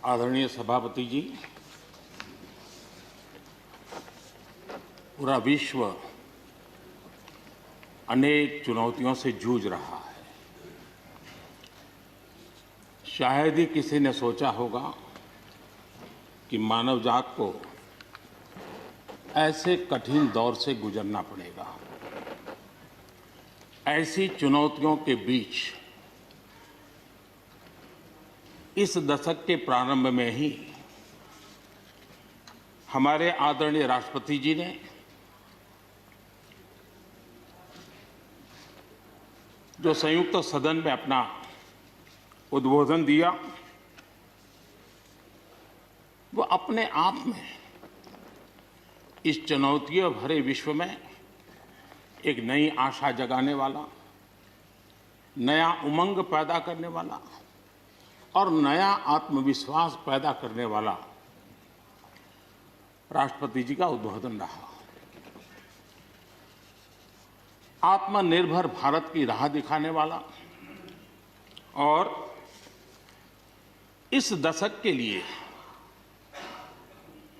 आदरणीय सभापति जी, पूरा विश्व अनेक चुनौतियों से जूझ रहा है। शायद ही किसी ने सोचा होगा कि मानव जात को ऐसे कठिन दौर से गुजरना पड़ेगा। ऐसी चुनौतियों के बीच इस दशक के प्रारंभ में ही हमारे आदरणीय राष्ट्रपति जी ने जो संयुक्त सदन में अपना उद्बोधन दिया, वो अपने आप में इस चुनौतियों भरे विश्व में एक नई आशा जगाने वाला, नया उमंग पैदा करने वाला और नया आत्मविश्वास पैदा करने वाला राष्ट्रपति जी का उद्बोधन रहा। आत्मनिर्भर भारत की राह दिखाने वाला और इस दशक के लिए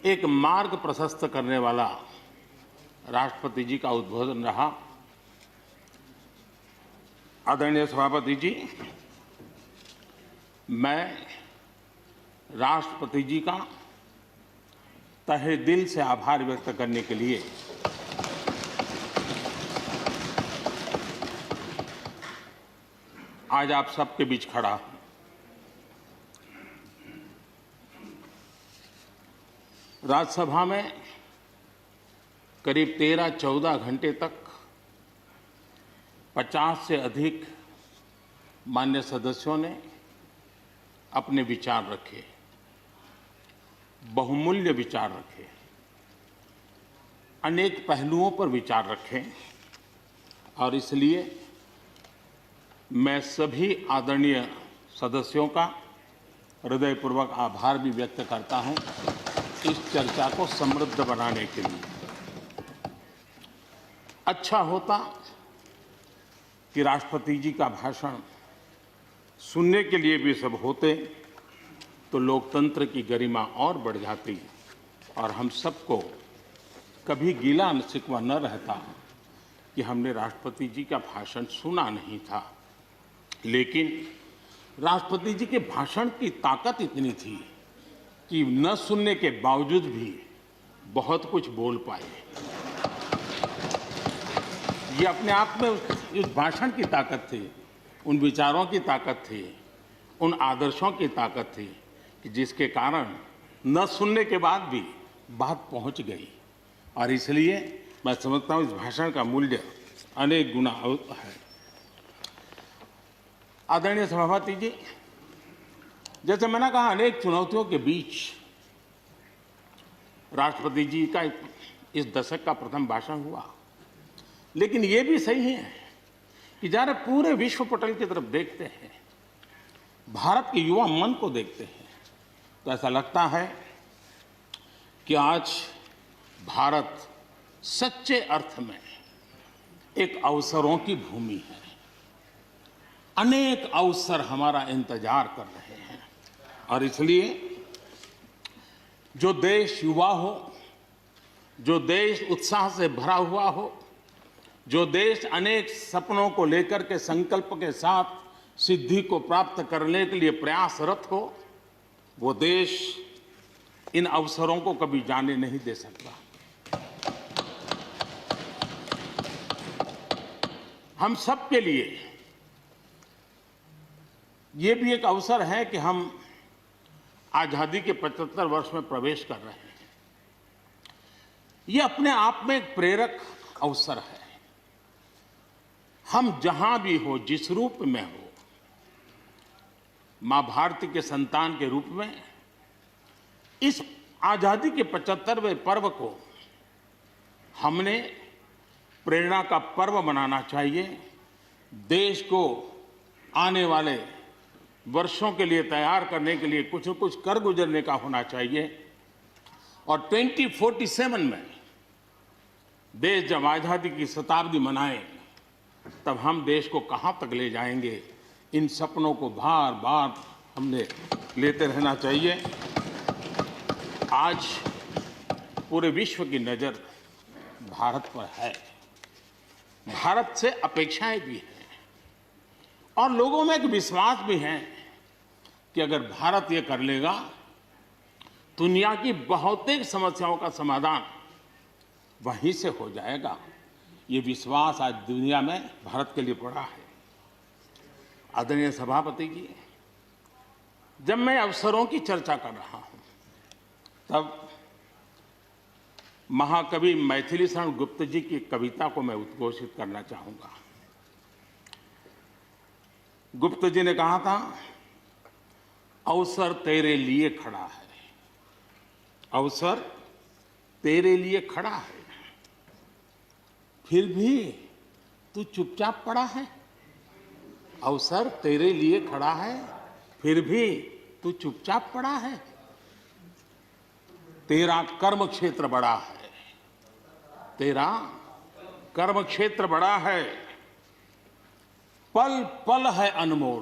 एक मार्ग प्रशस्त करने वाला राष्ट्रपति जी का उद्बोधन रहा। आदरणीय सभापति जी, मैं राष्ट्रपति जी का तहे दिल से आभार व्यक्त करने के लिए आज आप सबके बीच खड़ा हूं। राज्यसभा में करीब 13-14 घंटे तक 50 से अधिक मान्य सदस्यों ने अपने विचार रखे, बहुमूल्य विचार रखे, अनेक पहलुओं पर विचार रखे और इसलिए मैं सभी आदरणीय सदस्यों का हृदयपूर्वक आभार भी व्यक्त करता हूं इस चर्चा को समृद्ध बनाने के लिए। अच्छा होता कि राष्ट्रपति जी का भाषण सुनने के लिए भी सब होते तो लोकतंत्र की गरिमा और बढ़ जाती और हम सबको कभी गिला शिकवा न रहता कि हमने राष्ट्रपति जी का भाषण सुना नहीं था। लेकिन राष्ट्रपति जी के भाषण की ताकत इतनी थी कि न सुनने के बावजूद भी बहुत कुछ बोल पाए। ये अपने आप में उस भाषण की ताकत थी, उन विचारों की ताकत थी, उन आदर्शों की ताकत थी कि जिसके कारण न सुनने के बाद भी बात पहुंच गई। और इसलिए मैं समझता हूं इस भाषण का मूल्य अनेक गुना है। आदरणीय सभापति जी, जैसे मैंने कहा, अनेक चुनौतियों के बीच राष्ट्रपति जी का इस दशक का प्रथम भाषण हुआ। लेकिन ये भी सही है कि जरा पूरे विश्व पटल की तरफ देखते हैं, भारत के युवा मन को देखते हैं, तो ऐसा लगता है कि आज भारत सच्चे अर्थ में एक अवसरों की भूमि है। अनेक अवसर हमारा इंतजार कर रहे हैं और इसलिए जो देश युवा हो, जो देश उत्साह से भरा हुआ हो, जो देश अनेक सपनों को लेकर के संकल्प के साथ सिद्धि को प्राप्त करने के लिए प्रयासरत हो, वो देश इन अवसरों को कभी जाने नहीं दे सकता। हम सब के लिए ये भी एक अवसर है कि हम आजादी के 75 वर्ष में प्रवेश कर रहे हैं। ये अपने आप में एक प्रेरक अवसर है। हम जहां भी हो, जिस रूप में हो, मां भारती के संतान के रूप में इस आजादी के 75वें पर्व को हमने प्रेरणा का पर्व बनाना चाहिए। देश को आने वाले वर्षों के लिए तैयार करने के लिए कुछ न कुछ कर गुजरने का होना चाहिए। और 2047 में देश जब आजादी की शताब्दी मनाए, तब हम देश को कहां तक ले जाएंगे, इन सपनों को बार बार हमने लेते रहना चाहिए। आज पूरे विश्व की नज़र भारत पर है। भारत से अपेक्षाएं भी हैं और लोगों में एक विश्वास भी है कि अगर भारत ये कर लेगा, दुनिया की बहुतेक समस्याओं का समाधान वहीं से हो जाएगा। ये विश्वास आज दुनिया में भारत के लिए पड़ा है। आदरणीय सभापति जी, जब मैं अवसरों की चर्चा कर रहा हूं, तब महाकवि मैथिली शरण गुप्त जी की कविता को मैं उद्घोषित करना चाहूंगा। गुप्त जी ने कहा था, अवसर तेरे लिए खड़ा है, अवसर तेरे लिए खड़ा है, फिर भी तू चुपचाप पड़ा है। अवसर तेरे लिए खड़ा है, फिर भी तू चुपचाप पड़ा है। तेरा कर्म क्षेत्र बड़ा है, तेरा कर्म क्षेत्र बड़ा है, पल पल है अनमोल,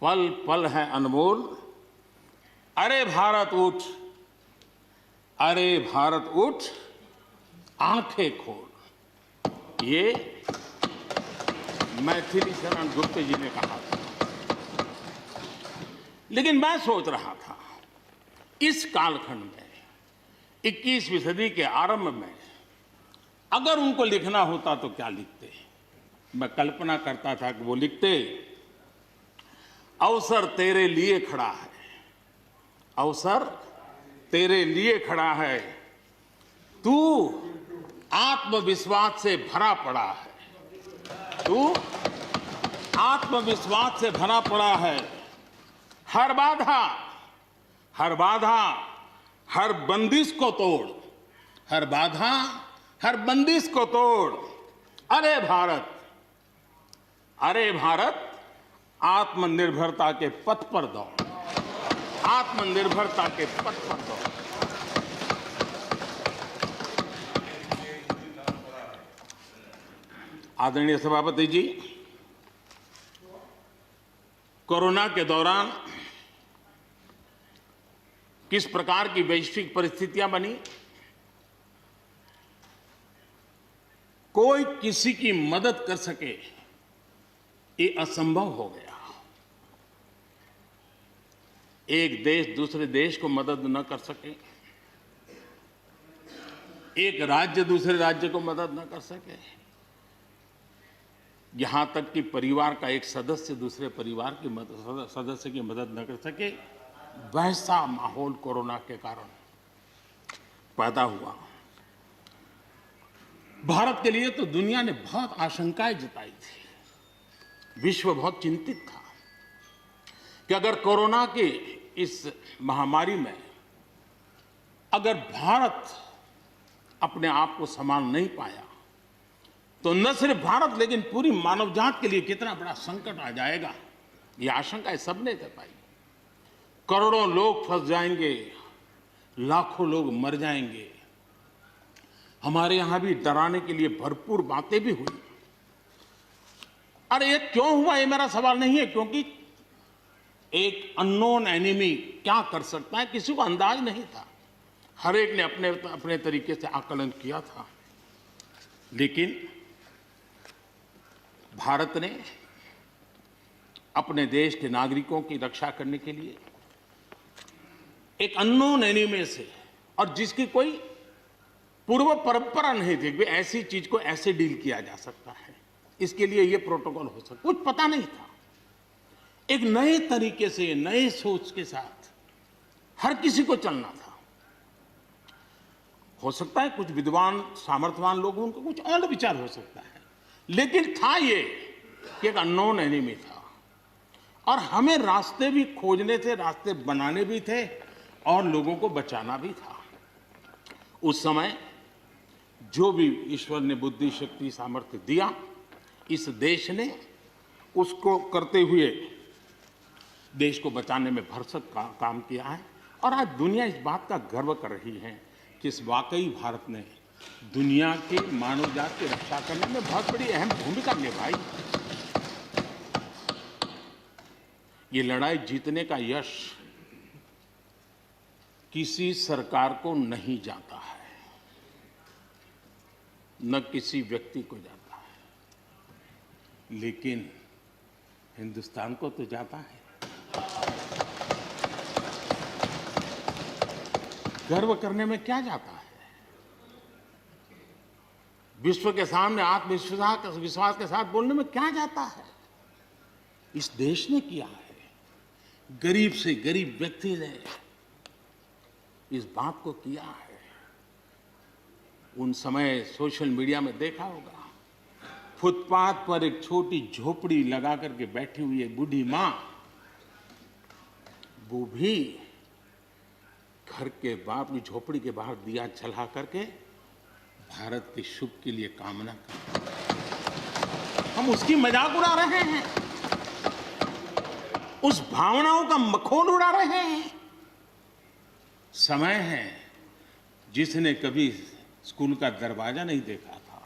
पल पल है अनमोल। अरे भारत उठ, अरे भारत उठ, आंखें खोल। ये मैथिली शरण गुप्त जी ने कहा था। लेकिन मैं सोच रहा था, इस कालखंड में 21वीं सदी के आरंभ में अगर उनको लिखना होता तो क्या लिखते। मैं कल्पना करता था कि वो लिखते, अवसर तेरे लिए खड़ा है, अवसर तेरे लिए खड़ा है, तू आत्मविश्वास से भरा पड़ा है, तू आत्मविश्वास से भरा पड़ा है। हर बाधा, हर बाधा, हर बंदिश को तोड़, हर बाधा, हर बंदिश को तोड़। अरे भारत, अरे भारत, आत्मनिर्भरता के पथ पर दौड़, आत्मनिर्भरता के पथ पर दौड़। आदरणीय सभापति जी, कोरोना के दौरान किस प्रकार की वैश्विक परिस्थितियां बनी, कोई किसी की मदद कर सके ये असंभव हो गया। एक देश दूसरे देश को मदद न कर सके, एक राज्य दूसरे राज्य को मदद न कर सके, यहां तक कि परिवार का एक सदस्य दूसरे परिवार की सदस्य की मदद न कर सके, वैसा माहौल कोरोना के कारण पैदा हुआ। भारत के लिए तो दुनिया ने बहुत आशंकाएं जताई थी। विश्व बहुत चिंतित था कि अगर कोरोना के इस महामारी में अगर भारत अपने आप को संभाल नहीं पाया तो न सिर्फ भारत लेकिन पूरी मानव जात के लिए कितना बड़ा संकट आ जाएगा, ये आशंकाएं सबने जताई। करोड़ों लोग फंस जाएंगे, लाखों लोग मर जाएंगे। हमारे यहां भी डराने के लिए भरपूर बातें भी हुई। अरे ये क्यों हुआ, ये मेरा सवाल नहीं है, क्योंकि एक अननोन एनिमी क्या कर सकता है किसी को अंदाज नहीं था। हर एक ने अपने अपने तरीके से आकलन किया था। लेकिन भारत ने अपने देश के नागरिकों की रक्षा करने के लिए एक अननोन एनिमी से, और जिसकी कोई पूर्व परंपरा नहीं थी कि ऐसी चीज को ऐसे डील किया जा सकता है, इसके लिए ये प्रोटोकॉल हो सकता, कुछ पता नहीं था। एक नए तरीके से, नए सोच के साथ हर किसी को चलना था। हो सकता है कुछ विद्वान सामर्थ्यवान लोग, उनको कुछ और विचार हो सकता है, लेकिन था ये कि एक अननोन एनिमी था और हमें रास्ते भी खोजने थे, रास्ते बनाने भी थे और लोगों को बचाना भी था। उस समय जो भी ईश्वर ने बुद्धि, शक्ति, सामर्थ्य दिया, इस देश ने उसको करते हुए देश को बचाने में भरसक काम किया है। और आज दुनिया इस बात का गर्व कर रही है कि इस वाकई भारत ने दुनिया के मानव जात की रक्षा करने में बहुत बड़ी अहम भूमिका निभाई। ये लड़ाई जीतने का यश किसी सरकार को नहीं जाता है, न किसी व्यक्ति को जाता है, लेकिन हिंदुस्तान को तो जाता है। गर्व करने में क्या जाता है? विश्व के सामने आत्मविश्वास के साथ बोलने में क्या जाता है? इस देश ने किया है। गरीब से गरीब व्यक्ति ने इस बात को किया है। उन समय सोशल मीडिया में देखा होगा, फुटपाथ पर एक छोटी झोपड़ी लगा करके बैठी हुई एक बूढ़ी मां, वो भी घर के अपनी झोपड़ी के बाहर दिया जला करके भारत के शुभ के लिए कामना करते। हम उसकी मजाक उड़ा रहे हैं, उस भावनाओं का मखौल उड़ा रहे हैं। समय है, जिसने कभी स्कूल का दरवाजा नहीं देखा था,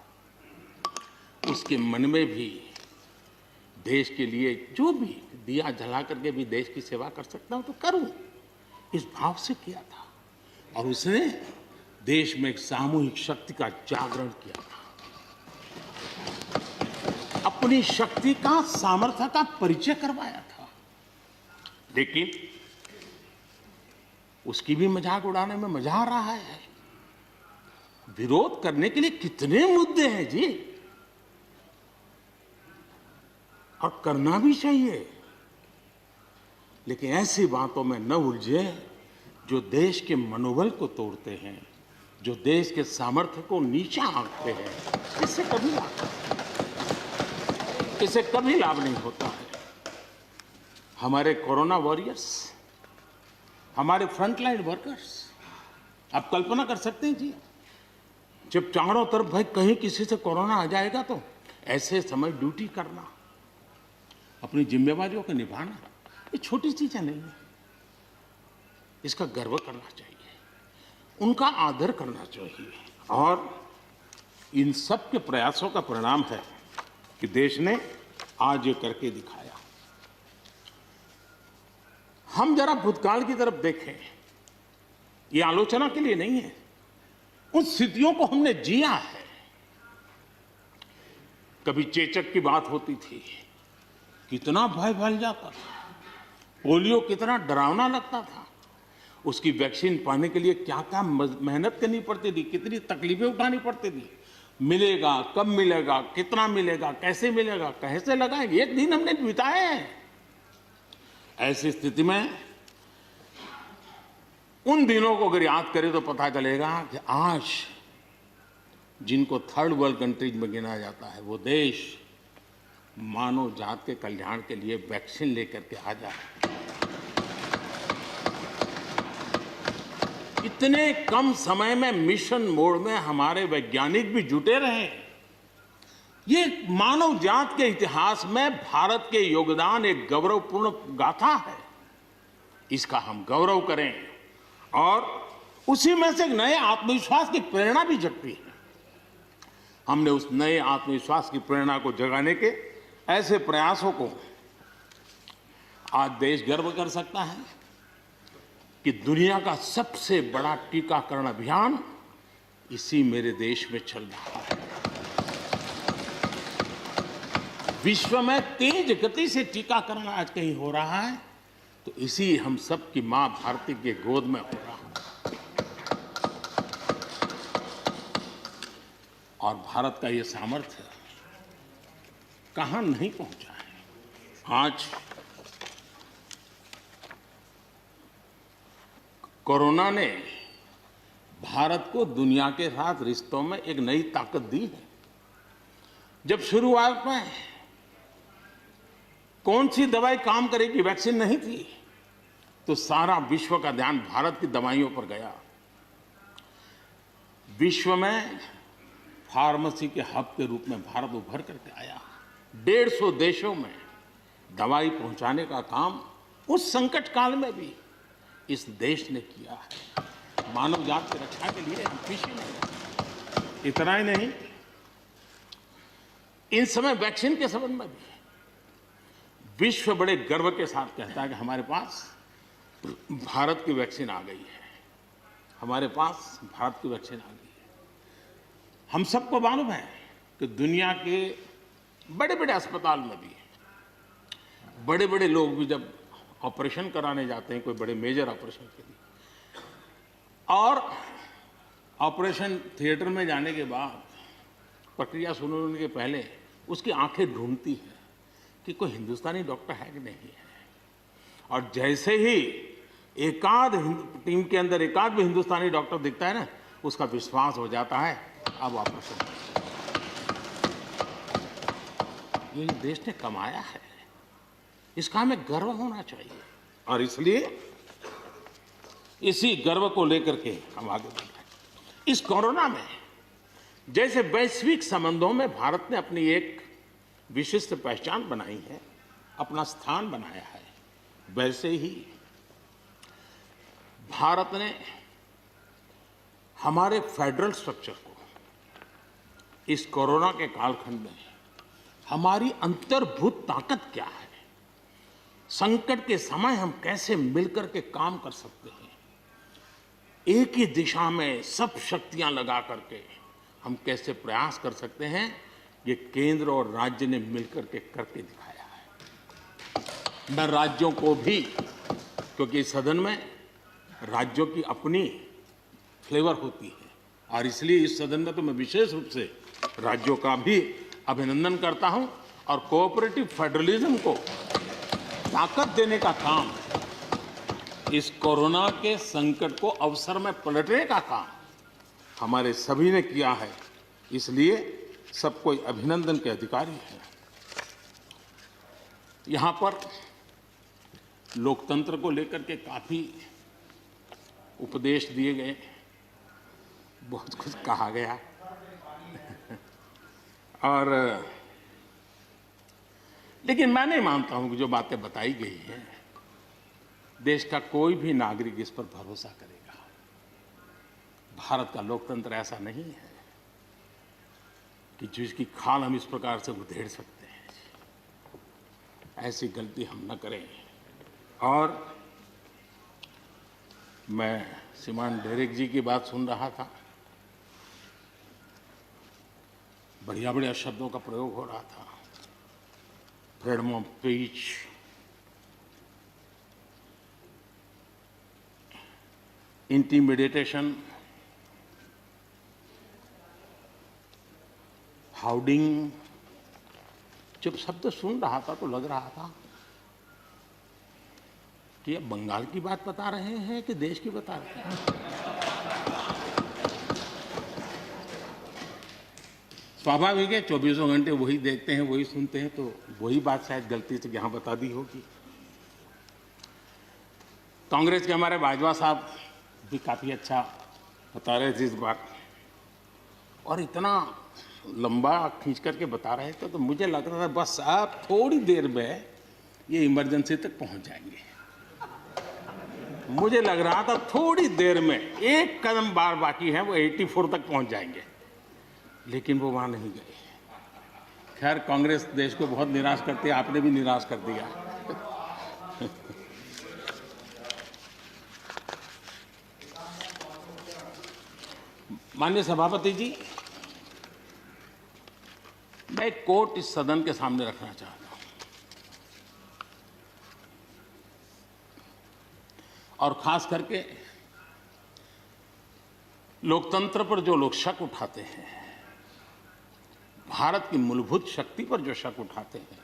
उसके मन में भी देश के लिए जो भी दिया जला करके भी देश की सेवा कर सकता हूं तो करूं, इस भाव से किया था। और उसने देश में एक सामूहिक शक्ति का जागरण किया था, अपनी शक्ति का, सामर्थ्य का परिचय करवाया था। लेकिन उसकी भी मजाक उड़ाने में मजा आ रहा है। विरोध करने के लिए कितने मुद्दे हैं जी, और करना भी चाहिए, लेकिन ऐसी बातों में न उलझे जो देश के मनोबल को तोड़ते हैं, जो देश के सामर्थ्य को नीचा आंकते हैं। इससे कभी लाभ नहीं होता है। हमारे कोरोना वॉरियर्स, हमारे फ्रंटलाइन वर्कर्स, आप कल्पना कर सकते हैं जी, जब चारों तरफ भाई कहीं किसी से कोरोना आ जाएगा तो ऐसे समय ड्यूटी करना, अपनी जिम्मेवारियों को निभाना, ये छोटी चीजें नहीं है। इसका गर्व करना चाहिए, उनका आदर करना चाहिए। और इन सब के प्रयासों का परिणाम है कि देश ने आज ये करके दिखाया। हम जरा भूतकाल की तरफ देखें, ये आलोचना के लिए नहीं है, उन स्थितियों को हमने जिया है। कभी चेचक की बात होती थी, कितना भय फैल जाता था, पोलियो कितना डरावना लगता था, उसकी वैक्सीन पाने के लिए क्या क्या मेहनत करनी पड़ती थी, कितनी तकलीफें उठानी पड़ती थी। मिलेगा, कब मिलेगा, कितना मिलेगा, कैसे मिलेगा, कैसे लगाएंगे, एक दिन हमने बिताए हैं। ऐसी स्थिति में उन दिनों को अगर याद करें तो पता चलेगा कि आज जिनको थर्ड वर्ल्ड कंट्रीज में गिना जाता है, वो देश मानव जात के कल्याण के लिए वैक्सीन लेकर के आ जाए। इतने कम समय में मिशन मोड में हमारे वैज्ञानिक भी जुटे रहे। ये मानव जात के इतिहास में भारत के योगदान एक गौरवपूर्ण गाथा है। इसका हम गौरव करें और उसी में से एक नए आत्मविश्वास की प्रेरणा भी जगती है। हमने उस नए आत्मविश्वास की प्रेरणा को जगाने के ऐसे प्रयासों को आज देश गर्व कर सकता है कि दुनिया का सबसे बड़ा टीकाकरण अभियान इसी मेरे देश में चल रहा है। विश्व में तेज गति से टीकाकरण आज कहीं हो रहा है तो इसी हम सब की मां भारती के गोद में हो रहा है। और भारत का ये सामर्थ्य कहां नहीं पहुंचा है। आज कोरोना ने भारत को दुनिया के साथ रिश्तों में एक नई ताकत दी है। जब शुरुआत में कौन सी दवाई काम करेगी, वैक्सीन नहीं थी, तो सारा विश्व का ध्यान भारत की दवाइयों पर गया। विश्व में फार्मेसी के हब के रूप में भारत उभर करके आया। 150 देशों में दवाई पहुंचाने का काम उस संकट काल में भी इस देश ने किया है। मानव जात की रक्षा के लिए हम पीछे नहीं। इतना ही नहीं, इन समय वैक्सीन के संबंध में भी विश्व बड़े गर्व के साथ कहता है कि हमारे पास भारत की वैक्सीन आ गई है, हमारे पास भारत की वैक्सीन आ गई है। हम सबको मालूम है कि दुनिया के बड़े बड़े अस्पताल में भी बड़े बड़े लोग भी जब ऑपरेशन कराने जाते हैं, कोई बड़े मेजर ऑपरेशन के लिए, और ऑपरेशन थिएटर में जाने के बाद प्रक्रिया शुरू होने के पहले उसकी आंखें ढूंढती है कि कोई हिंदुस्तानी डॉक्टर है कि नहीं है। और जैसे ही एकाध टीम के अंदर एकाध भी हिंदुस्तानी डॉक्टर दिखता है ना, उसका विश्वास हो जाता है अब ऑपरेशन। ये देश ने कमाया है, इसका हमें गर्व होना चाहिए, और इसलिए इसी गर्व को लेकर के हम आगे बढ़ रहे हैं। इस कोरोना में जैसे वैश्विक संबंधों में भारत ने अपनी एक विशिष्ट पहचान बनाई है, अपना स्थान बनाया है, वैसे ही भारत ने हमारे फेडरल स्ट्रक्चर को इस कोरोना के कालखंड में हमारी अंतर्भूत ताकत क्या है, संकट के समय हम कैसे मिलकर के काम कर सकते हैं, एक ही दिशा में सब शक्तियां लगा करके हम कैसे प्रयास कर सकते हैं, ये केंद्र और राज्य ने मिलकर के करके दिखाया है। मैं राज्यों को भी, क्योंकि इस सदन में राज्यों की अपनी फ्लेवर होती है, और इसलिए इस सदन में तो मैं विशेष रूप से राज्यों का भी अभिनंदन करता हूं, और कोऑपरेटिव फेडरलिज्म को ताकत देने का काम, इस कोरोना के संकट को अवसर में पलटने का काम हमारे सभी ने किया है, इसलिए सब कोई अभिनंदन के अधिकारी हैं। यहां पर लोकतंत्र को लेकर के काफी उपदेश दिए गए, बहुत कुछ कहा गया और लेकिन मैं नहीं मानता हूं कि जो बातें बताई गई हैं देश का कोई भी नागरिक इस पर भरोसा करेगा। भारत का लोकतंत्र ऐसा नहीं है कि जिसकी खाल हम इस प्रकार से उधेड़ सकते हैं। ऐसी गलती हम न करें। और मैं श्रीमान डेरेक जी की बात सुन रहा था, बढ़िया बढ़िया शब्दों का प्रयोग हो रहा था, फ्रीडम ऑफ स्पीच, इंटिमिडेशन, हाउडिंग। जब शब्द सुन रहा था तो लग रहा था कि ये बंगाल की बात बता रहे हैं कि देश की बता रहे हैं। स्वाभाविक है, 24 घंटे वही देखते हैं, वही सुनते हैं, तो वही बात शायद गलती से यहां बता दी होगी। कांग्रेस के हमारे बाजवा साहब भी काफी अच्छा बता रहे थे इस बार, और इतना लंबा खींच करके बता रहे थे तो मुझे लग रहा था बस आप थोड़ी देर में ये इमरजेंसी तक पहुंच जाएंगे। मुझे लग रहा था थोड़ी देर में एक कदम बार बाकी है, वो 84 तक पहुंच जाएंगे, लेकिन वो वहां नहीं गए। खैर, कांग्रेस देश को बहुत निराश करती है, आपने भी निराश कर दिया। माननीय सभापति जी, मैं एक कोट इस सदन के सामने रखना चाहता हूं, और खास करके लोकतंत्र पर जो लोग शक उठाते हैं, भारत की मूलभूत शक्ति पर जो शक उठाते हैं,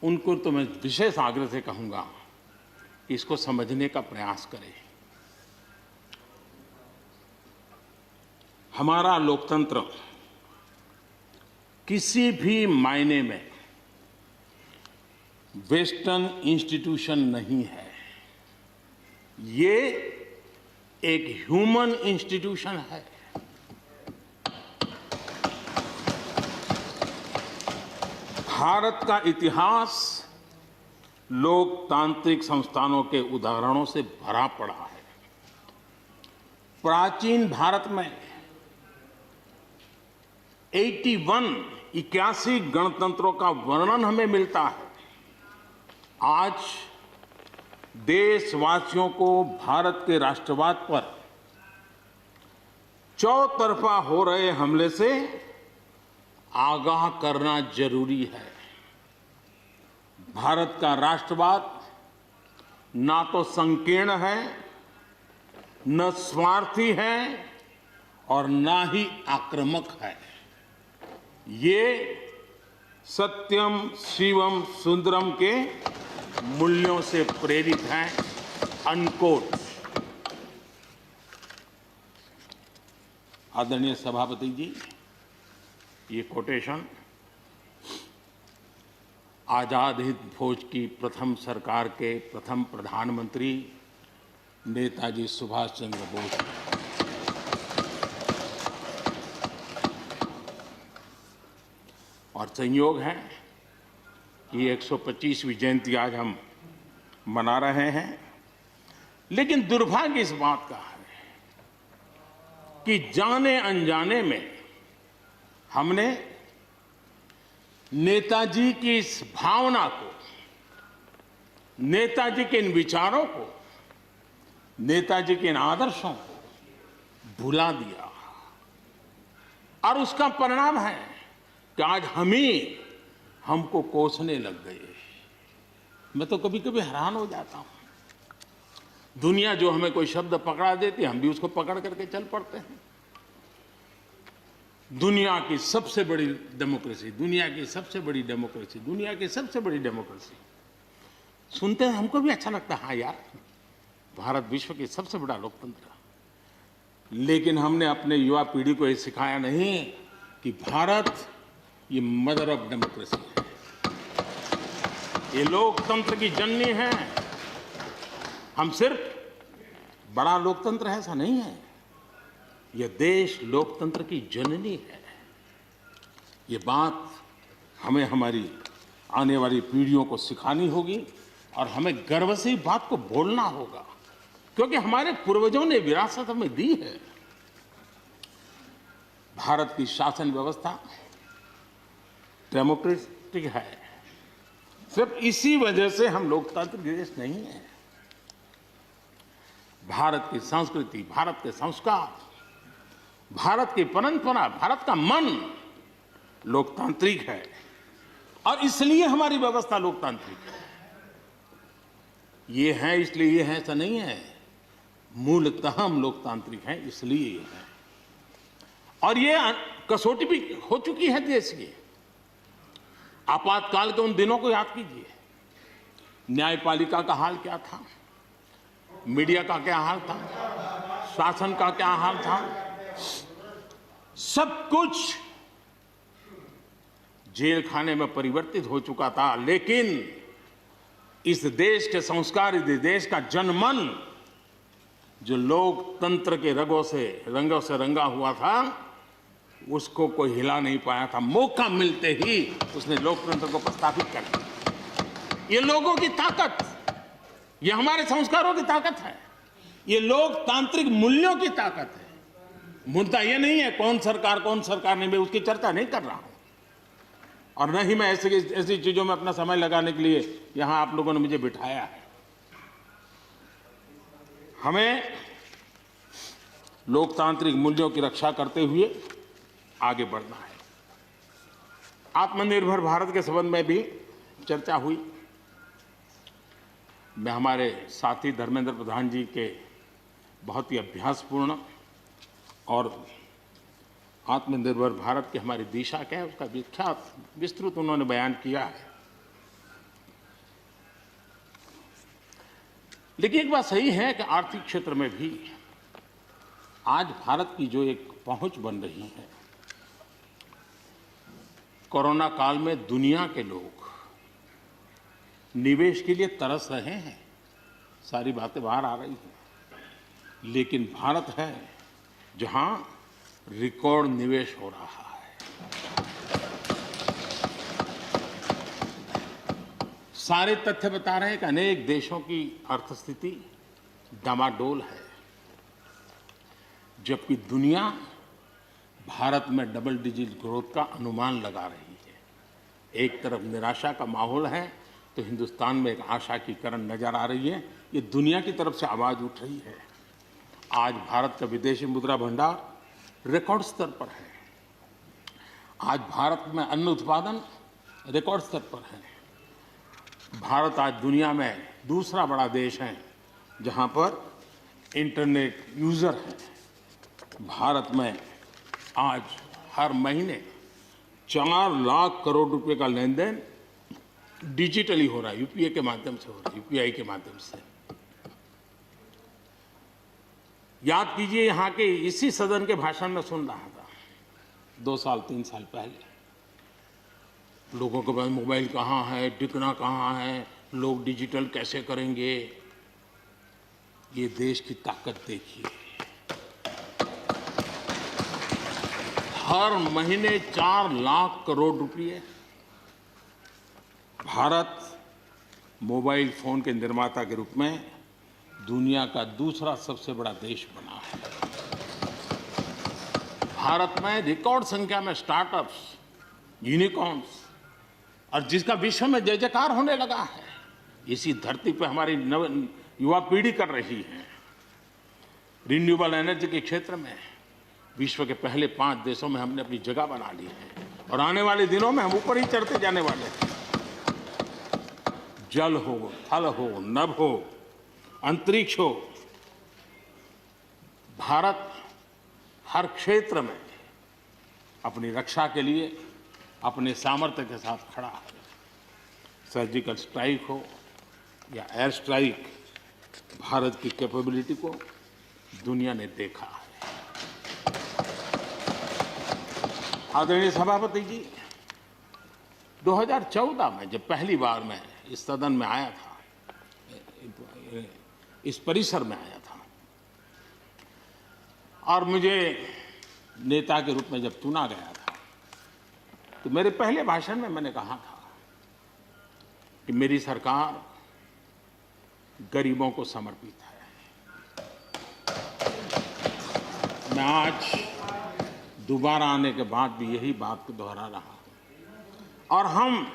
उनको तो मैं विशेष आग्रह से कहूंगा कि इसको समझने का प्रयास करें। हमारा लोकतंत्र किसी भी मायने में वेस्टर्न इंस्टीट्यूशन नहीं है, ये एक ह्यूमन इंस्टीट्यूशन है। भारत का इतिहास लोकतांत्रिक संस्थानों के उदाहरणों से भरा पड़ा है। प्राचीन भारत में 81 गणतंत्रों का वर्णन हमें मिलता है। आज देशवासियों को भारत के राष्ट्रवाद पर चौतरफा हो रहे हमले से आगाह करना जरूरी है। भारत का राष्ट्रवाद ना तो संकीर्ण है, न स्वार्थी है और ना ही आक्रामक है। ये सत्यम शिवम सुंदरम के मूल्यों से प्रेरित है। अनकोट। आदरणीय सभापति जी, ये कोटेशन आजाद हिंद फौज की प्रथम सरकार के प्रथम प्रधानमंत्री नेताजी सुभाष चंद्र बोस। और संयोग है कि 125वीं जयंती आज हम मना रहे हैं, लेकिन दुर्भाग्य इस बात का है कि जाने अनजाने में हमने नेताजी की इस भावना को, नेताजी के इन विचारों को, नेताजी के इन आदर्शों को भुला दिया। और उसका परिणाम है कि आज हमको कोसने लग गए। मैं तो कभी कभी हैरान हो जाता हूं। दुनिया जो हमें कोई शब्द पकड़ा देती है, हम भी उसको पकड़ करके चल पड़ते हैं। दुनिया की सबसे बड़ी डेमोक्रेसी, दुनिया की सबसे बड़ी डेमोक्रेसी, दुनिया की सबसे बड़ी डेमोक्रेसी सुनते हैं, हमको भी अच्छा लगता है। हाँ यार, भारत विश्व की सबसे बड़ा लोकतंत्र। लेकिन हमने अपने युवा पीढ़ी को ये सिखाया नहीं कि भारत ये मदर ऑफ डेमोक्रेसी है, ये लोकतंत्र की जननी है। हम सिर्फ बड़ा लोकतंत्र है ऐसा नहीं है, यह देश लोकतंत्र की जननी है। ये बात हमें हमारी आने वाली पीढ़ियों को सिखानी होगी और हमें गर्व से इस बात को बोलना होगा, क्योंकि हमारे पूर्वजों ने विरासत हमें दी है। भारत की शासन व्यवस्था डेमोक्रेटिक है। सिर्फ इसी वजह से हम लोकतांत्रिक देश नहीं है। भारत की संस्कृति, भारत के संस्कार, भारत की परंपरा, भारत का मन लोकतांत्रिक है और इसलिए हमारी व्यवस्था लोकतांत्रिक है। ये है इसलिए ये है ऐसा नहीं है, मूलतः हम लोकतांत्रिक हैं इसलिए ये है। और ये कसौटी भी हो चुकी है देश की। आपातकाल के उन दिनों को याद कीजिए, न्यायपालिका का हाल क्या था, मीडिया का क्या हाल था, शासन का क्या हाल था। सब कुछ जेल खाने में परिवर्तित हो चुका था, लेकिन इस देश के संस्कार, इस देश का जनमन जो लोकतंत्र के रंगों से रंगा हुआ था, उसको कोई हिला नहीं पाया था। मौका मिलते ही उसने लोकतंत्र को प्रस्थापित कर दिया। ये लोगों की ताकत, ये हमारे संस्कारों की ताकत है, ये लोकतांत्रिक मूल्यों की ताकत है। मुद्दा ये नहीं है कौन सरकार नहीं, मैं उसकी चर्चा नहीं कर रहा हूं और न ही मैं ऐसी चीजों में अपना समय लगाने के लिए यहां आप लोगों ने मुझे बिठाया है। हमें लोकतांत्रिक मूल्यों की रक्षा करते हुए आगे बढ़ना है। आत्मनिर्भर भारत के संबंध में भी चर्चा हुई। मैं हमारे साथी धर्मेंद्र प्रधान जी के बहुत ही अभ्यासपूर्ण और आत्मनिर्भर भारत की हमारी दिशा क्या है उसका विख्यात विस्तृत उन्होंने बयान किया है। लेकिन एक बात सही है कि आर्थिक क्षेत्र में भी आज भारत की जो एक पहुंच बन रही है, कोरोना काल में दुनिया के लोग निवेश के लिए तरस रहे हैं, सारी बातें बाहर आ रही हैं, लेकिन भारत है जहां रिकॉर्ड निवेश हो रहा है। सारे तथ्य बता रहे हैं कि अनेक देशों की अर्थस्थिति डामाडोल है, जबकि दुनिया भारत में डबल डिजिट ग्रोथ का अनुमान लगा रही है। एक तरफ निराशा का माहौल है तो हिंदुस्तान में एक आशा की किरण नजर आ रही है। ये दुनिया की तरफ से आवाज उठ रही है। आज भारत का विदेशी मुद्रा भंडार रिकॉर्ड स्तर पर है। आज भारत में अन्न उत्पादन रिकॉर्ड स्तर पर है। भारत आज दुनिया में दूसरा बड़ा देश है जहां पर इंटरनेट यूजर है। भारत में आज हर महीने 4 लाख करोड़ रुपए का लेन देन डिजिटली हो रहा है, यूपीआई के माध्यम से हो रहा है, यूपीआई के माध्यम से। याद कीजिए, यहाँ के इसी सदन के भाषण में सुन रहा था 2 साल 3 साल पहले, लोगों के पास मोबाइल कहाँ है, टिकना कहाँ है, लोग डिजिटल कैसे करेंगे। ये देश की ताकत देखिए, हर महीने 4 लाख करोड़ रुपए भारत मोबाइल फोन के निर्माता के रूप में दुनिया का दूसरा सबसे बड़ा देश बना है। भारत में रिकॉर्ड संख्या में स्टार्टअप्स, यूनिकॉर्न्स, और जिसका विश्व में जय जयकार होने लगा है, इसी धरती पर हमारी युवा पीढ़ी कर रही है। रिन्यूएबल एनर्जी के क्षेत्र में विश्व के पहले 5 देशों में हमने अपनी जगह बना ली है और आने वाले दिनों में हम ऊपर ही चढ़ते जाने वाले हैं। जल हो, थल हो, नभ हो, अंतरिक्ष हो, भारत हर क्षेत्र में अपनी रक्षा के लिए अपने सामर्थ्य के साथ खड़ा है। सर्जिकल स्ट्राइक हो या एयर स्ट्राइक, भारत की कैपेबिलिटी को दुनिया ने देखा है। आदरणीय सभापति जी, 2014 में जब पहली बार मैं इस सदन में आया था, इस परिसर में आया था, और मुझे नेता के रूप में जब चुना गया था, तो मेरे पहले भाषण में मैंने कहा था कि मेरी सरकार गरीबों को समर्पित है। मैं आज दोबारा आने के बाद भी यही बात को दोहरा रहा हूं। और हम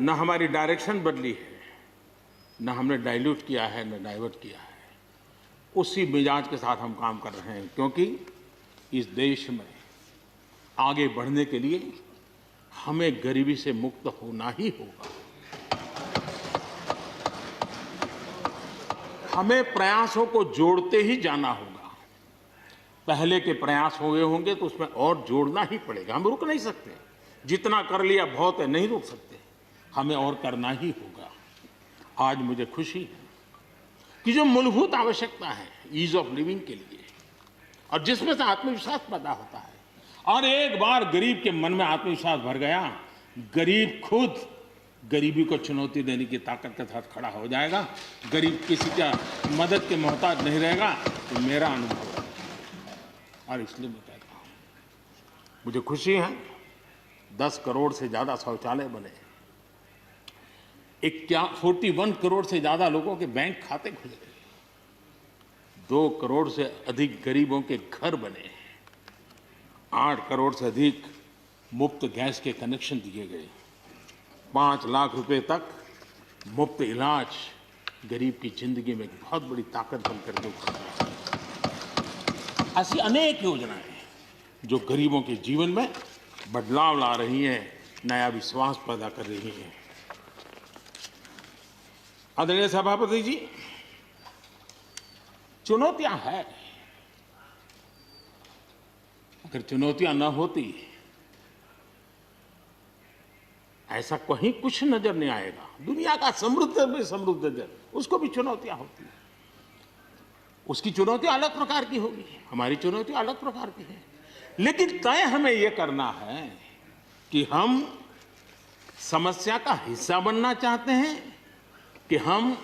न हमारी डायरेक्शन बदली है, न हमने डाइल्यूट किया है, न डाइवर्ट किया है। उसी मिजाज के साथ हम काम कर रहे हैं, क्योंकि इस देश में आगे बढ़ने के लिए हमें गरीबी से मुक्त होना ही होगा। हमें प्रयासों को जोड़ते ही जाना होगा। पहले के प्रयास हुए होंगे तो उसमें और जोड़ना ही पड़ेगा। हम रुक नहीं सकते, जितना कर लिया बहुत है, नहीं रुक सकते, हमें और करना ही होगा। आज मुझे खुशी है कि जो मूलभूत आवश्यकता है ईज ऑफ लिविंग के लिए, और जिसमें से आत्मविश्वास पैदा होता है, और एक बार गरीब के मन में आत्मविश्वास भर गया, गरीब खुद गरीबी को चुनौती देने की ताकत के साथ खड़ा हो जाएगा। गरीब किसी का मदद के मोहताज नहीं रहेगा। तो मेरा अनुभव है, और इसलिए मैं कहता हूं, मुझे खुशी है 10 करोड़ से ज्यादा शौचालय बने, 41 करोड़ से ज्यादा लोगों के बैंक खाते खुले, 2 करोड़ से अधिक गरीबों के घर बने, 8 करोड़ से अधिक मुफ्त गैस के कनेक्शन दिए गए, 5 लाख रुपए तक मुफ्त इलाज गरीब की जिंदगी में एक बहुत बड़ी ताकत बनकर के उभर रही है। ऐसी अनेक योजनाएं जो गरीबों के जीवन में बदलाव ला रही हैं, नया विश्वास पैदा कर रही हैं। आदरणीय सभापति जी, चुनौतियां हैं। अगर चुनौतियां न होती, ऐसा कहीं कुछ नजर नहीं आएगा। दुनिया का समृद्ध में समृद्ध देश, उसको भी चुनौतियां होती हैं। उसकी चुनौती अलग प्रकार की होगी, हमारी चुनौती अलग प्रकार की है। लेकिन तय हमें यह करना है कि हम समस्या का हिस्सा बनना चाहते हैं कि हम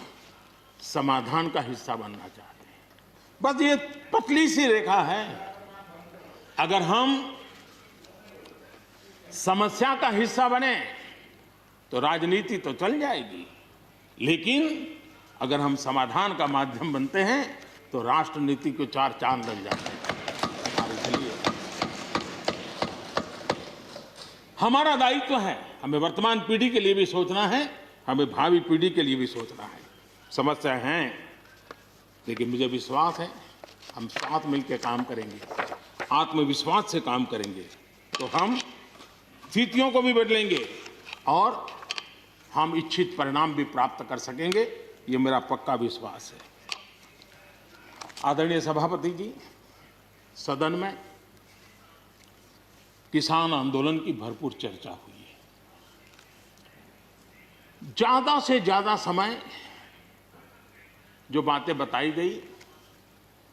समाधान का हिस्सा बनना चाहते हैं। बस ये पतली सी रेखा है। अगर हम समस्या का हिस्सा बने तो राजनीति तो चल जाएगी, लेकिन अगर हम समाधान का माध्यम बनते हैं तो राष्ट्रनीति को 4 चांद लग जाते हैं। इसलिए हमारा दायित्व है, हमें वर्तमान पीढ़ी के लिए भी सोचना है हमें भावी पीढ़ी के लिए भी सोचना है। समस्या हैं, लेकिन मुझे विश्वास है हम साथ मिलकर काम करेंगे, आत्मविश्वास से काम करेंगे तो हम स्थितियों को भी बदलेंगे और हम इच्छित परिणाम भी प्राप्त कर सकेंगे। ये मेरा पक्का विश्वास है। आदरणीय सभापति जी, सदन में किसान आंदोलन की भरपूर चर्चा हुई है। ज्यादा से ज्यादा समय जो बातें बताई गई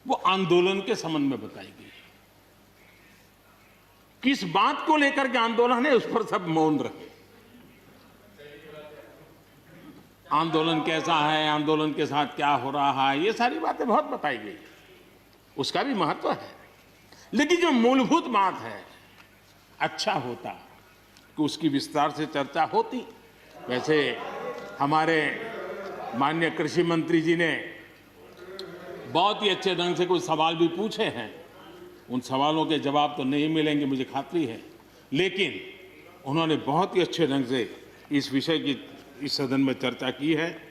वो आंदोलन के संबंध में बताई गई। किस बात को लेकर के आंदोलन है उस पर सब मौन रहे। आंदोलन कैसा है, आंदोलन के साथ क्या हो रहा है, ये सारी बातें बहुत बताई गई, उसका भी महत्व है। लेकिन जो मूलभूत बात है, अच्छा होता कि उसकी विस्तार से चर्चा होती। वैसे हमारे माननीय कृषि मंत्री जी ने बहुत ही अच्छे ढंग से कुछ सवाल भी पूछे हैं। उन सवालों के जवाब तो नहीं मिलेंगे, मुझे खातरी है, लेकिन उन्होंने बहुत ही अच्छे ढंग से इस विषय की इस सदन में चर्चा की है।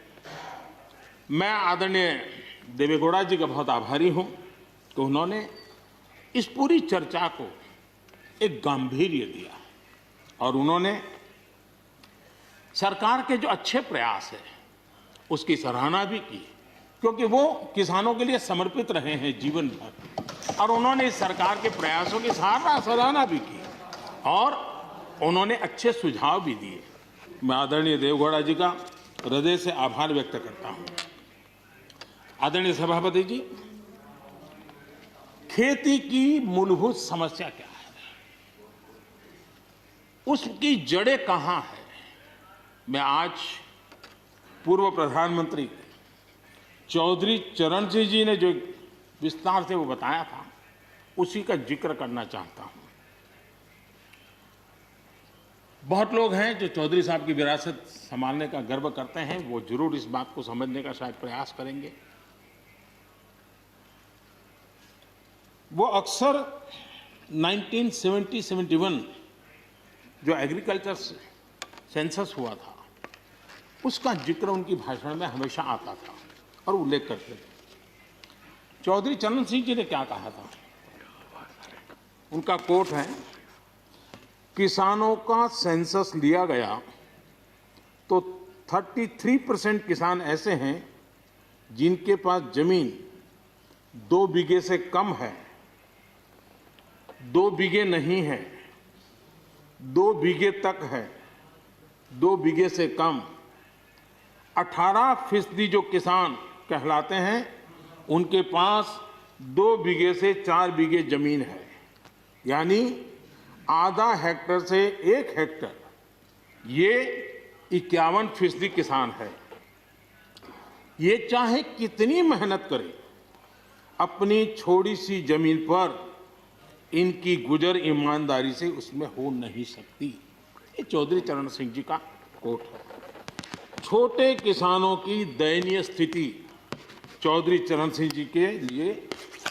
मैं आदरणीय देवेगौड़ा जी का बहुत आभारी हूं कि उन्होंने इस पूरी चर्चा को एक गांभीर्य दिया और उन्होंने सरकार के जो अच्छे प्रयास है उसकी सराहना भी की, क्योंकि वो किसानों के लिए समर्पित रहे हैं जीवन भर, और उन्होंने इस सरकार के प्रयासों की सराहना भी की और उन्होंने अच्छे सुझाव भी दिए। मैं आदरणीय देवेगौड़ा जी का हृदय से आभार व्यक्त करता हूं। आदरणीय सभापति जी, खेती की मूलभूत समस्या क्या है, उसकी जड़ें कहां है, मैं आज पूर्व प्रधानमंत्री चौधरी चरण सिंह जी ने जो विस्तार से वो बताया था उसी का जिक्र करना चाहता हूं। बहुत लोग हैं जो चौधरी साहब की विरासत संभालने का गर्व करते हैं, वो जरूर इस बात को समझने का शायद प्रयास करेंगे। वो अक्सर 1970-71 जो एग्रीकल्चर सेंसस हुआ था उसका जिक्र उनकी भाषण में हमेशा आता था और उल्लेख करते थे। चौधरी चरण सिंह जी ने क्या कहा था, उनका कोट है, किसानों का सेंसस लिया गया तो 33% किसान ऐसे हैं जिनके पास जमीन 2 बीघे से कम है, 2 बीघे नहीं है, 2 बीघे तक है, 2 बीघे से कम। 18% जो किसान कहलाते हैं उनके पास 2 बीघे से 4 बीघे जमीन है, यानी आधा हेक्टर से 1 हेक्टर, ये 51% किसान है। ये चाहे कितनी मेहनत करे अपनी छोटी सी जमीन पर इनकी गुजर ईमानदारी से उसमें हो नहीं सकती। ये चौधरी चरण सिंह जी का कोट है। छोटे किसानों की दयनीय स्थिति चौधरी चरण सिंह जी के लिए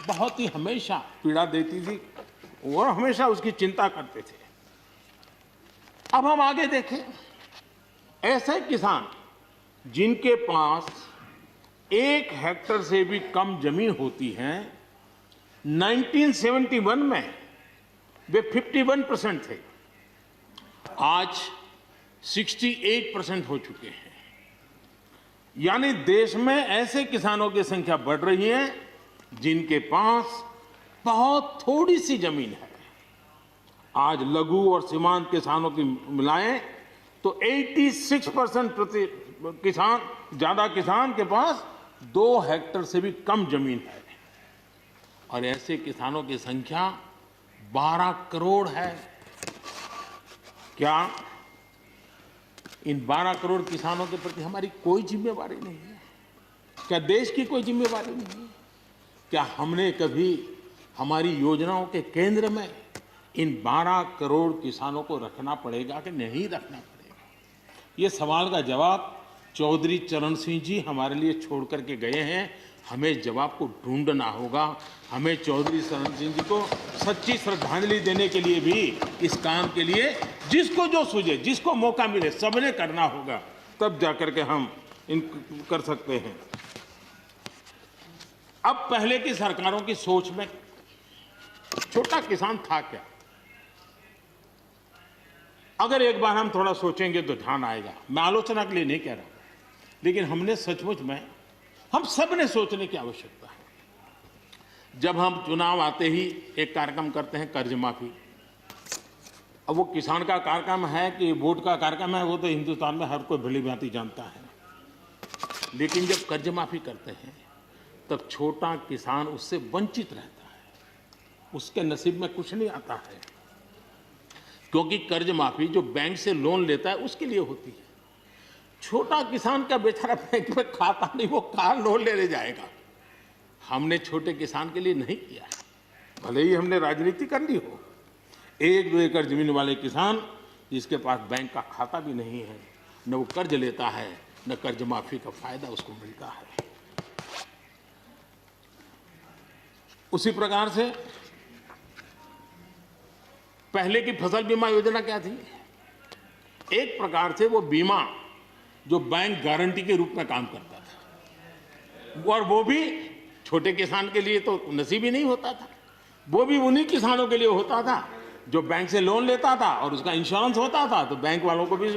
बहुत ही हमेशा पीड़ा देती थी और हमेशा उसकी चिंता करते थे। अब हम आगे देखें, ऐसे किसान जिनके पास 1 हेक्टर से भी कम जमीन होती है, 1971 में वे 51% थे, आज 68% हो चुके हैं। यानी देश में ऐसे किसानों की संख्या बढ़ रही है जिनके पास बहुत थोड़ी सी जमीन है। आज लघु और सीमांत किसानों की मिलाएं तो 86% ज्यादा किसान के पास 2 हेक्टर से भी कम जमीन है और ऐसे किसानों की संख्या 12 करोड़ है। क्या इन 12 करोड़ किसानों के प्रति हमारी कोई जिम्मेवारी नहीं है? क्या देश की कोई जिम्मेवारी नहीं है? क्या हमने कभी हमारी योजनाओं के केंद्र में इन 12 करोड़ किसानों को रखना पड़ेगा कि नहीं रखना पड़ेगा? ये सवाल का जवाब चौधरी चरण सिंह जी हमारे लिए छोड़ करके गए हैं। हमें जवाब को ढूंढना होगा। हमें चौधरी चरण सिंह जी को सच्ची श्रद्धांजलि देने के लिए भी इस काम के लिए जिसको जो सूझे, जिसको मौका मिले, सबने करना होगा। तब जाकर के हम इन कर सकते हैं। अब पहले की सरकारों की सोच में छोटा किसान था क्या? अगर एक बार हम थोड़ा सोचेंगे तो ध्यान आएगा। मैं आलोचना के लिए नहीं कह रहा, लेकिन हमने सचमुच में हम सब ने सोचने की आवश्यकता है। जब हम चुनाव आते ही एक कार्यक्रम करते हैं कर्ज माफी। अब वो किसान का कार्यक्रम है कि वोट का कार्यक्रम है, वो तो हिंदुस्तान में हर कोई भली भांति जानता है। लेकिन जब कर्ज माफी करते हैं तब छोटा किसान उससे वंचित रहता है, उसके नसीब में कुछ नहीं आता है, क्योंकि कर्ज माफी जो बैंक से लोन लेता है उसके लिए होती है। छोटा किसान का बेचारा बैंक में खाता नहीं, वो कहाँ लोन लेने जाएगा। हमने छोटे किसान के लिए नहीं किया है, भले ही हमने राजनीति कर ली हो। 1-2 एकड़ जमीन वाले किसान जिसके पास बैंक का खाता भी नहीं है, न वो कर्ज लेता है, न कर्ज माफी का फायदा उसको मिलता है। उसी प्रकार से पहले की फसल बीमा योजना क्या थी? एक प्रकार से वो बीमा जो बैंक गारंटी के रूप में काम करता था, और वो भी छोटे किसान के लिए तो नसीब ही नहीं होता था। वो भी उन्हीं किसानों के लिए होता था जो बैंक से लोन लेता था और उसका इंश्योरेंस होता था, तो बैंक वालों को भी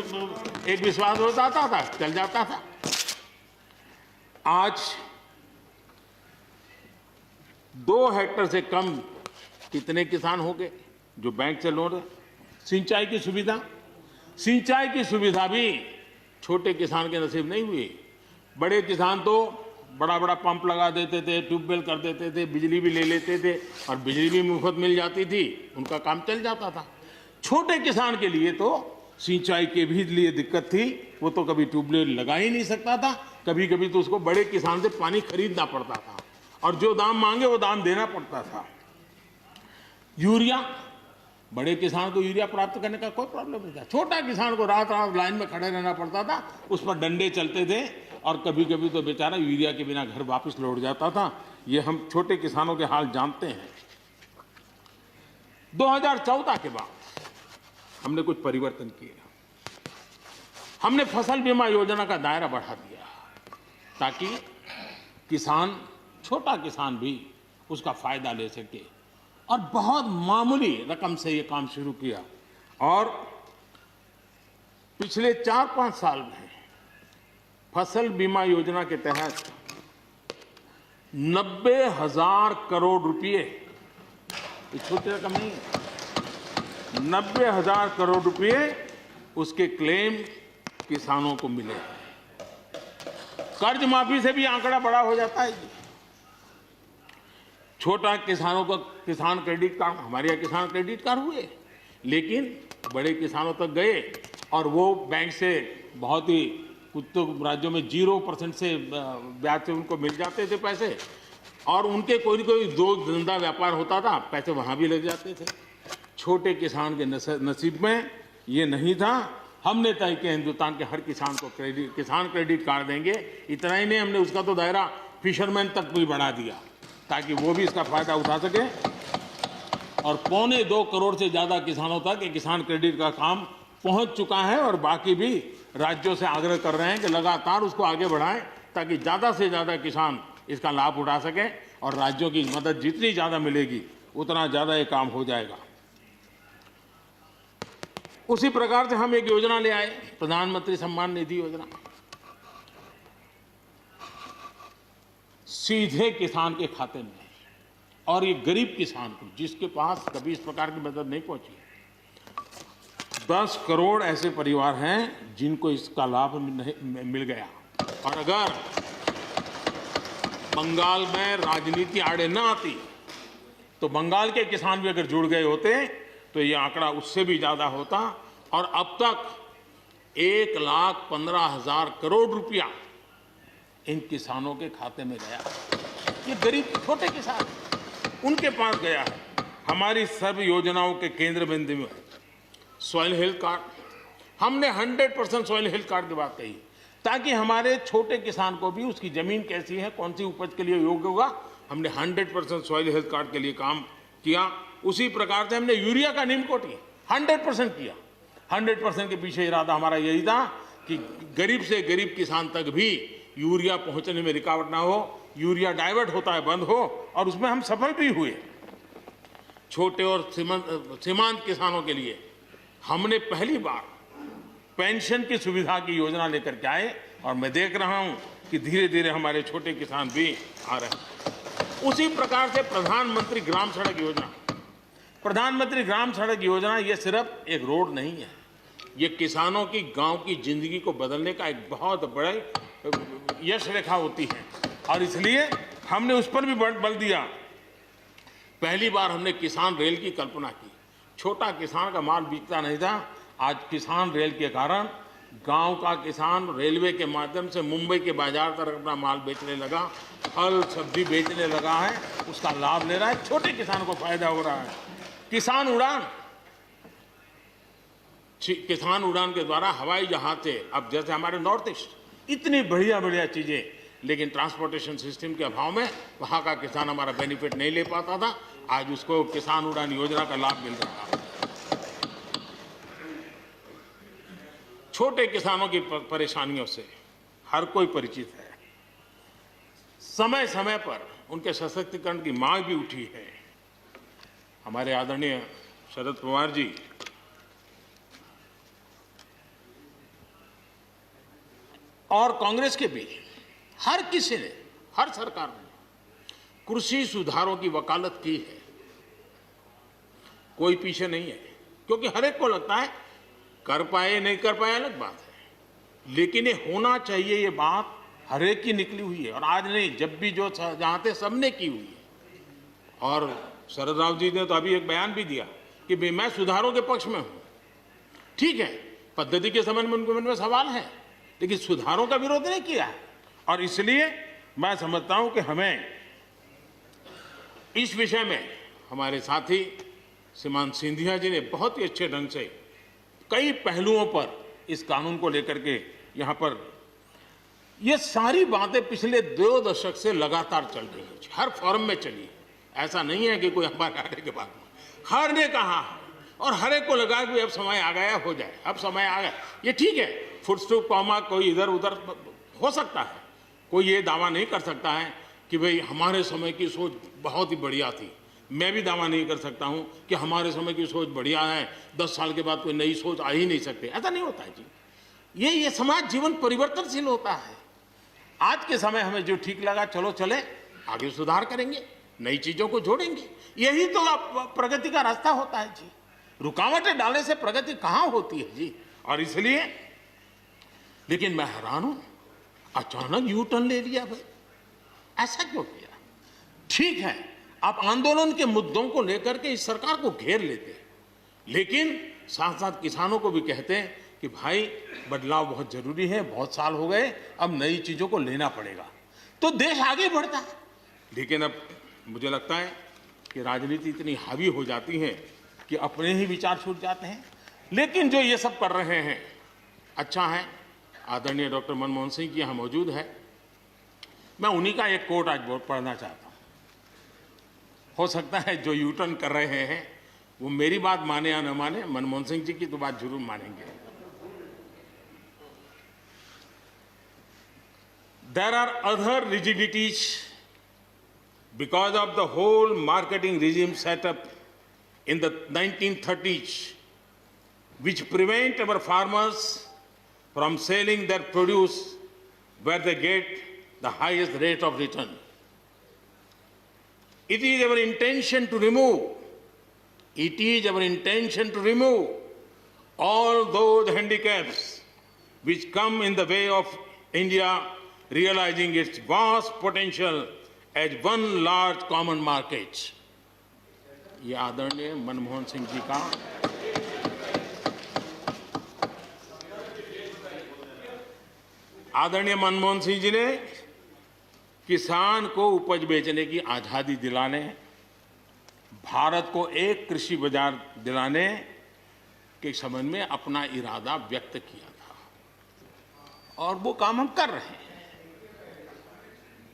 एक विश्वास हो जाता था, चल जाता था। आज 2 हेक्टेयर से कम कितने किसान हो गए जो बैंक से लोन है? सिंचाई की सुविधा भी छोटे किसान के नसीब नहीं हुई। बड़े किसान तो बड़ा बड़ा पंप लगा देते थे, ट्यूबवेल कर देते थे, बिजली भी ले लेते थे और बिजली भी मुफ्त मिल जाती थी, उनका काम चल जाता था। छोटे किसान के लिए तो सिंचाई के भी लिए दिक्कत थी, वो तो कभी ट्यूबवेल लगा ही नहीं सकता था, कभी कभी तो उसको बड़े किसान से पानी खरीदना पड़ता था और जो दाम मांगे वो दाम देना पड़ता था। यूरिया, बड़े किसान को यूरिया प्राप्त करने का कोई प्रॉब्लम नहीं था, छोटा किसान को रात रात लाइन में खड़े रहना पड़ता था, उस पर डंडे चलते थे और कभी कभी तो बेचारा यूरिया के बिना घर वापस लौट जाता था। ये हम छोटे किसानों के हाल जानते हैं। 2014 के बाद हमने कुछ परिवर्तन किए। हमने फसल बीमा योजना का दायरा बढ़ा दिया ताकि किसान, छोटा किसान भी उसका फायदा ले सके, और बहुत मामूली रकम से ये काम शुरू किया। और पिछले 4-5 साल में फसल बीमा योजना के तहत 90,000 करोड़ रुपए, ये छोटी रकम नहीं है, 90,000 करोड़ रुपए उसके क्लेम किसानों को मिले। कर्ज माफी से भी आंकड़ा बड़ा हो जाता है। छोटा किसानों का किसान क्रेडिट कार्ड, हमारे यहाँ किसान क्रेडिट कार्ड हुए, लेकिन बड़े किसानों तक गए और वो बैंक से बहुत ही, कुछ तो राज्यों में 0% से ब्याज से उनको मिल जाते थे पैसे, और उनके कोई न कोई दो धंधा व्यापार होता था, पैसे वहाँ भी लग जाते थे। छोटे किसान के नसीब में ये नहीं था। हमने तय किया हिंदुस्तान के हर किसान को किसान क्रेडिट कार्ड देंगे। इतना ही नहीं, हमने उसका तो दायरा फिशरमैन तक भी बढ़ा दिया ताकि वो भी इसका फायदा उठा सके। और 2.25 करोड़ से ज़्यादा किसानों तक ये किसान क्रेडिट का काम पहुंच चुका है, और बाकी भी राज्यों से आग्रह कर रहे हैं कि लगातार उसको आगे बढ़ाएं ताकि ज़्यादा से ज़्यादा किसान इसका लाभ उठा सकें, और राज्यों की मदद जितनी ज़्यादा मिलेगी उतना ज़्यादा ये काम हो जाएगा। उसी प्रकार से हम एक योजना ले आए, प्रधानमंत्री सम्मान निधि योजना। सीधे किसान के खाते में, और ये गरीब किसान को जिसके पास कभी इस प्रकार की मदद नहीं पहुंची। 10 करोड़ ऐसे परिवार हैं जिनको इसका लाभ मिल गया। और अगर बंगाल में राजनीति आड़े न आती तो बंगाल के किसान भी अगर जुड़ गए होते तो ये आंकड़ा उससे भी ज्यादा होता। और अब तक 1,15,000 करोड़ रुपया इन किसानों के खाते में गया। ये गरीब छोटे किसान, उनके पास गया है। हमारी सब योजनाओं के केंद्र बिंदु में सॉइल हेल्थ कार्ड, हमने 100% सॉइल हेल्थ कार्ड की बात कही ताकि हमारे छोटे किसान को भी उसकी जमीन कैसी है, कौन सी उपज के लिए योग्य होगा, हमने 100% सॉइल हेल्थ कार्ड के लिए काम किया। उसी प्रकार से हमने यूरिया का नियम कोटिंग 100% किया। 100% के पीछे इरादा हमारा यही था कि गरीब से गरीब किसान तक भी यूरिया पहुंचने में रुकावट ना हो, यूरिया डाइवर्ट होता है बंद हो, और उसमें हम सफल भी हुए। छोटे और सीमांत किसानों के लिए हमने पहली बार पेंशन की सुविधा की योजना लेकर के आए, और मैं देख रहा हूं कि धीरे धीरे हमारे छोटे किसान भी आ रहे हैं। उसी प्रकार से प्रधानमंत्री ग्राम सड़क योजना, प्रधानमंत्री ग्राम सड़क योजना ये सिर्फ एक रोड नहीं है, ये किसानों की गांव की जिंदगी को बदलने का एक बहुत बड़े यश रेखा होती है, और इसलिए हमने उस पर भी बल दिया। पहली बार हमने किसान रेल की कल्पना की। छोटा किसान का माल बिकता नहीं था, आज किसान रेल के कारण गांव का किसान रेलवे के माध्यम से मुंबई के बाजार तक अपना माल बेचने लगा, फल सब्जी बेचने लगा है, उसका लाभ ले रहा है, छोटे किसान को फायदा हो रहा है। किसान उड़ान के द्वारा हवाई जहाज से, अब जैसे हमारे नॉर्थ ईस्ट इतनी बढ़िया बढ़िया चीजें, लेकिन ट्रांसपोर्टेशन सिस्टम के अभाव में वहां का किसान हमारा बेनिफिट नहीं ले पाता था, आज उसको किसान उड़ान योजना का लाभ मिल रहा है। छोटे किसानों की परेशानियों से हर कोई परिचित है। समय समय पर उनके सशक्तिकरण की मांग भी उठी है। हमारे आदरणीय शरद पवार जी और कांग्रेस के भी हर किसी ने, हर सरकार ने कृषि सुधारों की वकालत की है। कोई पीछे नहीं है, क्योंकि हर एक को लगता है कर पाए नहीं कर पाए अलग बात है, लेकिन ये होना चाहिए, ये बात हर एक की निकली हुई है। और आज नहीं, जब भी जो जहाँ थे सबने की हुई है। और शरद राव जी ने तो अभी एक बयान भी दिया कि भाई मैं सुधारों के पक्ष में हूं। ठीक है, पद्धति के संबंध में उनके मन में सवाल है, लेकिन सुधारों का विरोध नहीं किया है। और इसलिए मैं समझता हूं कि हमें इस विषय में हमारे साथी श्रीमान सिंधिया जी ने बहुत ही अच्छे ढंग से कई पहलुओं पर इस कानून को लेकर के यहाँ पर ये सारी बातें पिछले 2 दशक से लगातार चल रही है, हर फोरम में चली है। ऐसा नहीं है कि कोई हमारे आने के बाद हर ने कहा है, और हर एक को लगा कि अब समय आ गया, हो जाए, अब समय आ गया। ये ठीक है, फुटस्टॉप कॉमा कोई इधर उधर हो सकता है, कोई ये दावा नहीं कर सकता है कि भाई हमारे समय की सोच बहुत ही बढ़िया थी। मैं भी दावा नहीं कर सकता हूं कि हमारे समय की सोच बढ़िया है, 10 साल के बाद कोई नई सोच आ ही नहीं सकती। ऐसा नहीं होता है जी। ये समाज जीवन परिवर्तनशील होता है। आज के समय हमें जो ठीक लगा, चलो चले, आगे सुधार करेंगे, नई चीजों को जोड़ेंगे। यही तो प्रगति का रास्ता होता है जी। रुकावटें डालने से प्रगति कहां होती है जी। और इसलिए, लेकिन मैं हैरान हूं, अचानक यू टर्न ले लिया भाई, ऐसा क्यों किया? ठीक है, आप आंदोलन के मुद्दों को लेकर के इस सरकार को घेर लेते हैं, लेकिन साथ साथ किसानों को भी कहते हैं कि भाई बदलाव बहुत जरूरी है, बहुत साल हो गए, अब नई चीजों को लेना पड़ेगा, तो देश आगे बढ़ता है। लेकिन अब मुझे लगता है कि राजनीति इतनी हावी हो जाती है कि अपने ही विचार छूट जाते हैं। लेकिन जो ये सब कर रहे हैं अच्छा है। आदरणीय डॉक्टर मनमोहन सिंह जी यहाँ मौजूद है, मैं उन्हीं का एक कोट आज पढ़ना चाहता हूँ। हो सकता है जो यू टर्न कर रहे हैं वो मेरी बात माने या न माने, मनमोहन सिंह जी की तो बात जरूर मानेंगे। There are other rigidities because of the whole marketing regime set up in the 1930s, which prevent our farmers from selling their produce where they get the highest rate of return. It is our intention to remove all those handicaps which come in the way of India realizing its vast potential as one large common market. ये आदरणीय मनमोहन सिंह जी का आदरणीय मनमोहन सिंह जी ने किसान को उपज बेचने की आजादी दिलाने, भारत को एक कृषि बाजार दिलाने के संबंध में अपना इरादा व्यक्त किया था, और वो काम हम कर रहे हैं।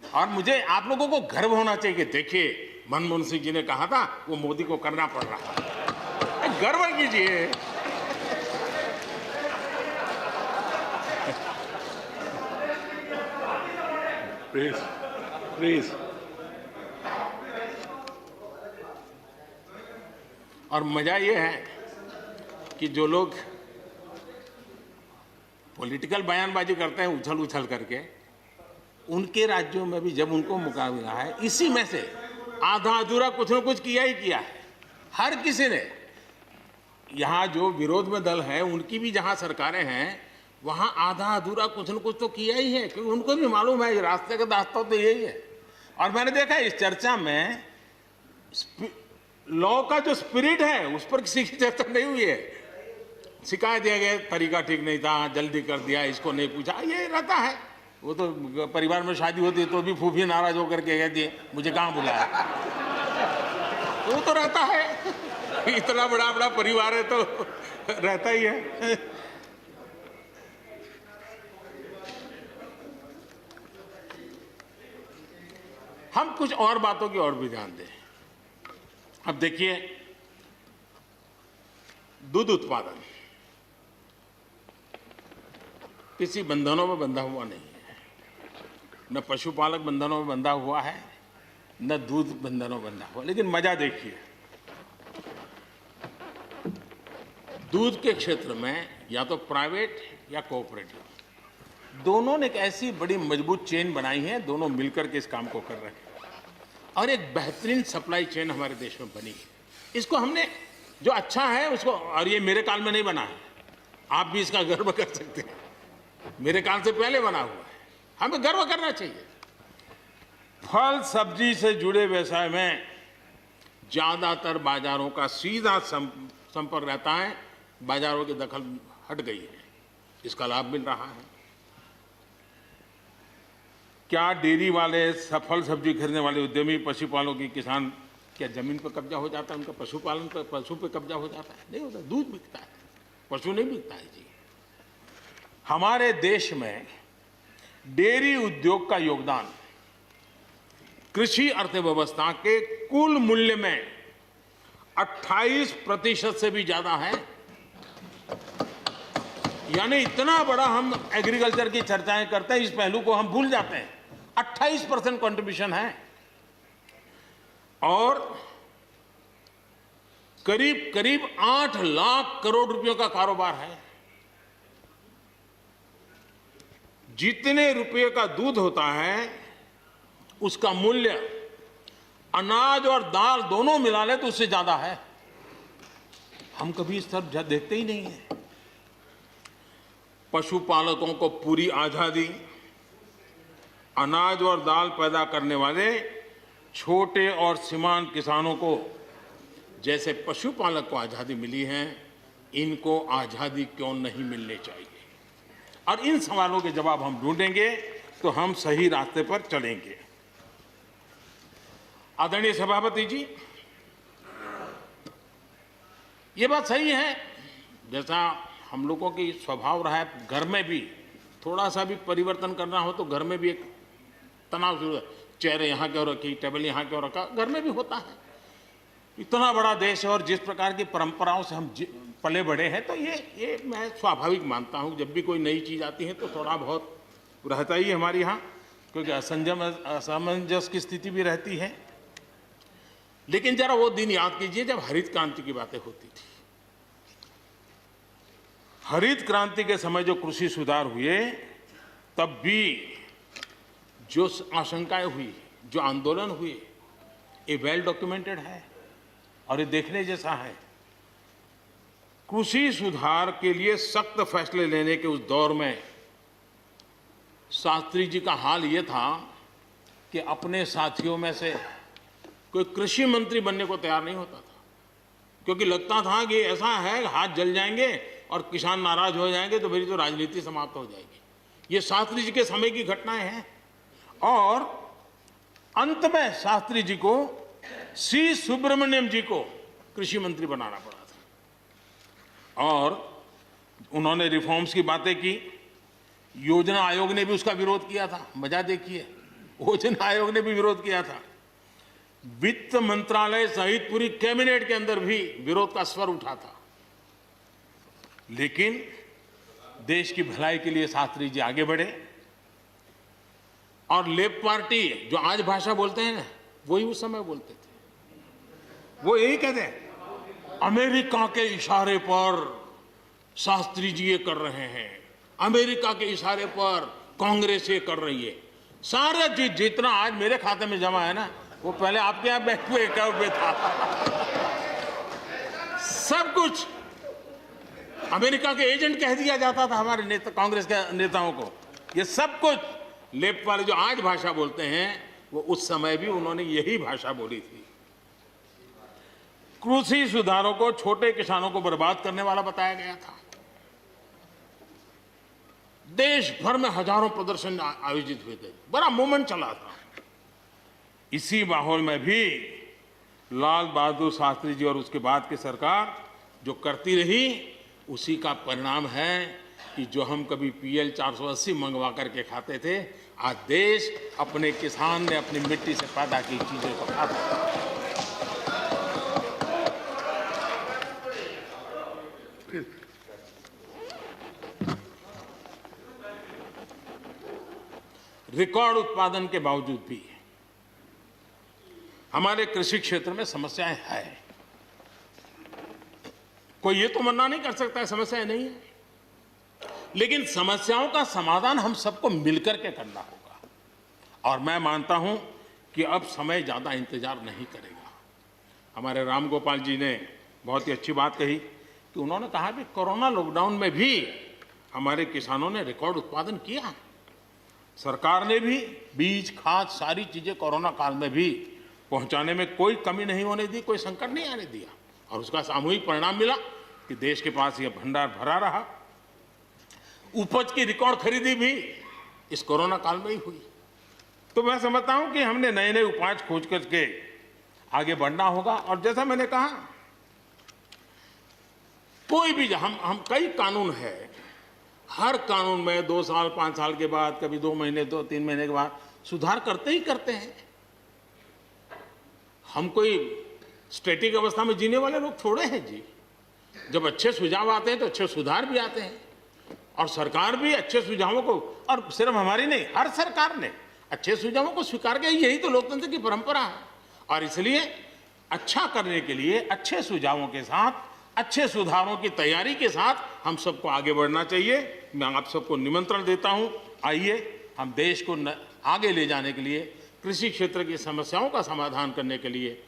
और मुझे आप लोगों को गर्व होना चाहिए कि देखिए, मनमोहन सिंह जी ने कहा था वो मोदी को करना पड़ रहा है, गर्व कीजिए। Please please. और मजा ये है कि जो लोग पॉलिटिकल बयानबाजी करते हैं उछल उछल करके, उनके राज्यों में भी जब उनको मौका मिला है, इसी में से आधा अधूरा कुछ न कुछ किया ही किया है हर किसी ने। यहाँ जो विरोध में दल है उनकी भी जहाँ सरकारें हैं वहाँ आधा अधूरा कुछ न कुछ तो किया ही है, क्योंकि उनको भी मालूम है रास्ते का रास्ता तो यही है। और मैंने देखा इस चर्चा में लॉ का जो स्पिरिट है उस पर किसी की चर्चा नहीं हुई है। शिकायत दिया गया तरीका ठीक नहीं था, जल्दी कर दिया, इसको नहीं पूछा, ये रहता है। वो तो परिवार में शादी होती है तो भी फूफी नाराज होकर के कहती है मुझे कहाँ बुलाया। वो तो रहता है, इतना बड़ा बड़ा परिवार है तो रहता ही है। हम कुछ और बातों की ओर भी ध्यान दें। अब देखिए, दूध उत्पादन किसी बंधनों में बंधा हुआ नहीं है, न पशुपालक बंधनों में बंधा हुआ है, न दूध बंधनों में बंधा हुआ। लेकिन मजा देखिए, दूध के क्षेत्र में या तो प्राइवेट या कोऑपरेटिव दोनों ने एक ऐसी बड़ी मजबूत चेन बनाई है, दोनों मिलकर के इस काम को कर रहे हैं और एक बेहतरीन सप्लाई चेन हमारे देश में बनी है। इसको हमने जो अच्छा है उसको, और ये मेरे काल में नहीं बना है, आप भी इसका गर्व कर सकते हैं, मेरे काल से पहले बना हुआ है, हमें गर्व करना चाहिए। फल सब्जी से जुड़े व्यवसाय में ज्यादातर बाजारों का सीधा संपर्क रहता है, बाजारों की दखल हट गई है, इसका लाभ मिल रहा है। क्या डेयरी वाले, फल सब्जी खरीदने वाले उद्यमी, पशुपालकों की किसान, क्या जमीन पर कब्जा हो जाता है उनका? पशुपालन पर, पशु पे कब्जा हो जाता है? नहीं होता, दूध बिकता है, पशु नहीं बिकता है जी। हमारे देश में डेयरी उद्योग का योगदान कृषि अर्थव्यवस्था के कुल मूल्य में 28% से भी ज्यादा है। यानी इतना बड़ा हम एग्रीकल्चर की चर्चाएं करते हैं, इस पहलू को हम भूल जाते हैं। 28% कंट्रीब्यूशन है और करीब करीब 8 लाख करोड़ रुपयों का कारोबार है। जितने रुपये का दूध होता है उसका मूल्य अनाज और दाल दोनों मिला ले तो उससे ज्यादा है। हम कभी इस तरफ देखते ही नहीं है। पशुपालकों को पूरी आजादी, अनाज और दाल पैदा करने वाले छोटे और सीमांत किसानों को जैसे पशुपालक को आजादी मिली है, इनको आजादी क्यों नहीं मिलनी चाहिए? और इन सवालों के जवाब हम ढूंढेंगे तो हम सही रास्ते पर चलेंगे। आदरणीय सभापति जी, ये बात सही है, जैसा हम लोगों की स्वभाव रहा है, घर में भी थोड़ा सा भी परिवर्तन करना हो तो घर में भी एक तनाव शुरू है। चेहरे यहाँ क्यों रखी, टेबल यहाँ क्यों रखा, घर में भी होता है। इतना बड़ा देश है और जिस प्रकार की परंपराओं से हम पले बड़े हैं, तो ये मैं स्वाभाविक मानता हूँ। जब भी कोई नई चीज़ आती है तो थोड़ा बहुत रहता ही हमारे यहाँ, क्योंकि असमंजस की स्थिति भी रहती है। लेकिन जरा वो दिन याद कीजिए जब हरित क्रांति की बातें होती थी। हरित क्रांति के समय जो कृषि सुधार हुए, तब भी जो आशंकाएं हुई, जो आंदोलन हुए, ये वेल डॉक्यूमेंटेड है और ये देखने जैसा है। कृषि सुधार के लिए सख्त फैसले लेने के उस दौर में शास्त्री जी का हाल ये था कि अपने साथियों में से कोई कृषि मंत्री बनने को तैयार नहीं होता था, क्योंकि लगता था कि ऐसा है हाथ जल जाएंगे और किसान नाराज हो जाएंगे तो मेरी तो राजनीति समाप्त हो जाएगी। ये शास्त्री जी के समय की घटनाएं हैं। और अंत में शास्त्री जी को सी सुब्रमण्यम जी को कृषि मंत्री बनाना पड़ा था और उन्होंने रिफॉर्म्स की बातें की। योजना आयोग ने भी उसका विरोध किया था। मजा देखिए, योजना आयोग ने भी विरोध किया था। वित्त मंत्रालय सहित पूरी कैबिनेट के अंदर भी विरोध का स्वर उठा था। लेकिन देश की भलाई के लिए शास्त्री जी आगे बढ़े और लेफ्ट पार्टी जो आज भाषा बोलते हैं ना, वही उस समय बोलते थे। वो यही कहते हैं, अमेरिका के इशारे पर शास्त्री जी ये कर रहे हैं, अमेरिका के इशारे पर कांग्रेस ये कर रही है। सारा जितना आज मेरे खाते में जमा है ना, वो पहले आपके यहाँ बैंक में अकाउंट में था। सब कुछ अमेरिका के एजेंट कह दिया जाता था हमारे नेता, कांग्रेस के नेताओं को। ये सब कुछ लेफ्ट वाले जो आज भाषा बोलते हैं, वो उस समय भी उन्होंने यही भाषा बोली थी। कृषि सुधारों को छोटे किसानों को बर्बाद करने वाला बताया गया था। देश भर में हजारों प्रदर्शन आयोजित हुए थे, बड़ा मूवमेंट चला था। इसी माहौल में भी लाल बहादुर शास्त्री जी और उसके बाद की सरकार जो करती रही, उसी का परिणाम है कि जो हम कभी PL 480 मंगवा करके खाते थे, आज देश अपने किसान ने अपनी मिट्टी से पैदा की चीजों को खाता है। रिकॉर्ड उत्पादन के बावजूद भी हमारे कृषि क्षेत्र में समस्याएं हैं। कोई ये तो मना नहीं कर सकता है समस्याएं नहीं है, लेकिन समस्याओं का समाधान हम सबको मिलकर के करना होगा। और मैं मानता हूं कि अब समय ज्यादा इंतजार नहीं करेगा। हमारे राम गोपाल जी ने बहुत ही अच्छी बात कही कि उन्होंने कहा कि कोरोना लॉकडाउन में भी हमारे किसानों ने रिकॉर्ड उत्पादन किया। सरकार ने भी बीज, खाद, सारी चीजें कोरोना काल में भी पहुंचाने में कोई कमी नहीं होने दी, कोई संकट नहीं आने दिया, और उसका सामूहिक परिणाम मिला कि देश के पास यह भंडार भरा रहा। उपज की रिकॉर्ड खरीदी भी इस कोरोना काल में ही हुई। तो मैं समझता हूं कि हमने नए नए उपाय खोज करके आगे बढ़ना होगा। और जैसा मैंने कहा, कोई भी हम कई कानून है, हर कानून में 2 साल 5 साल के बाद, कभी 2 महीने 2-3 महीने के बाद सुधार करते ही करते हैं। हम कोई स्टैटिक अवस्था में जीने वाले लोग थोड़े हैं जी। जब अच्छे सुझाव आते हैं तो अच्छे सुधार भी आते हैं, और सरकार भी अच्छे सुझावों को, और सिर्फ हमारी नहीं, हर सरकार ने अच्छे सुझावों को स्वीकार किया। यही तो लोकतंत्र की परंपरा है। और इसलिए अच्छा करने के लिए अच्छे सुझावों के साथ, अच्छे सुधारों की तैयारी के साथ हम सबको आगे बढ़ना चाहिए। मैं आप सबको निमंत्रण देता हूं, आइए हम देश को आगे ले जाने के लिए, कृषि क्षेत्र की समस्याओं का समाधान करने के लिए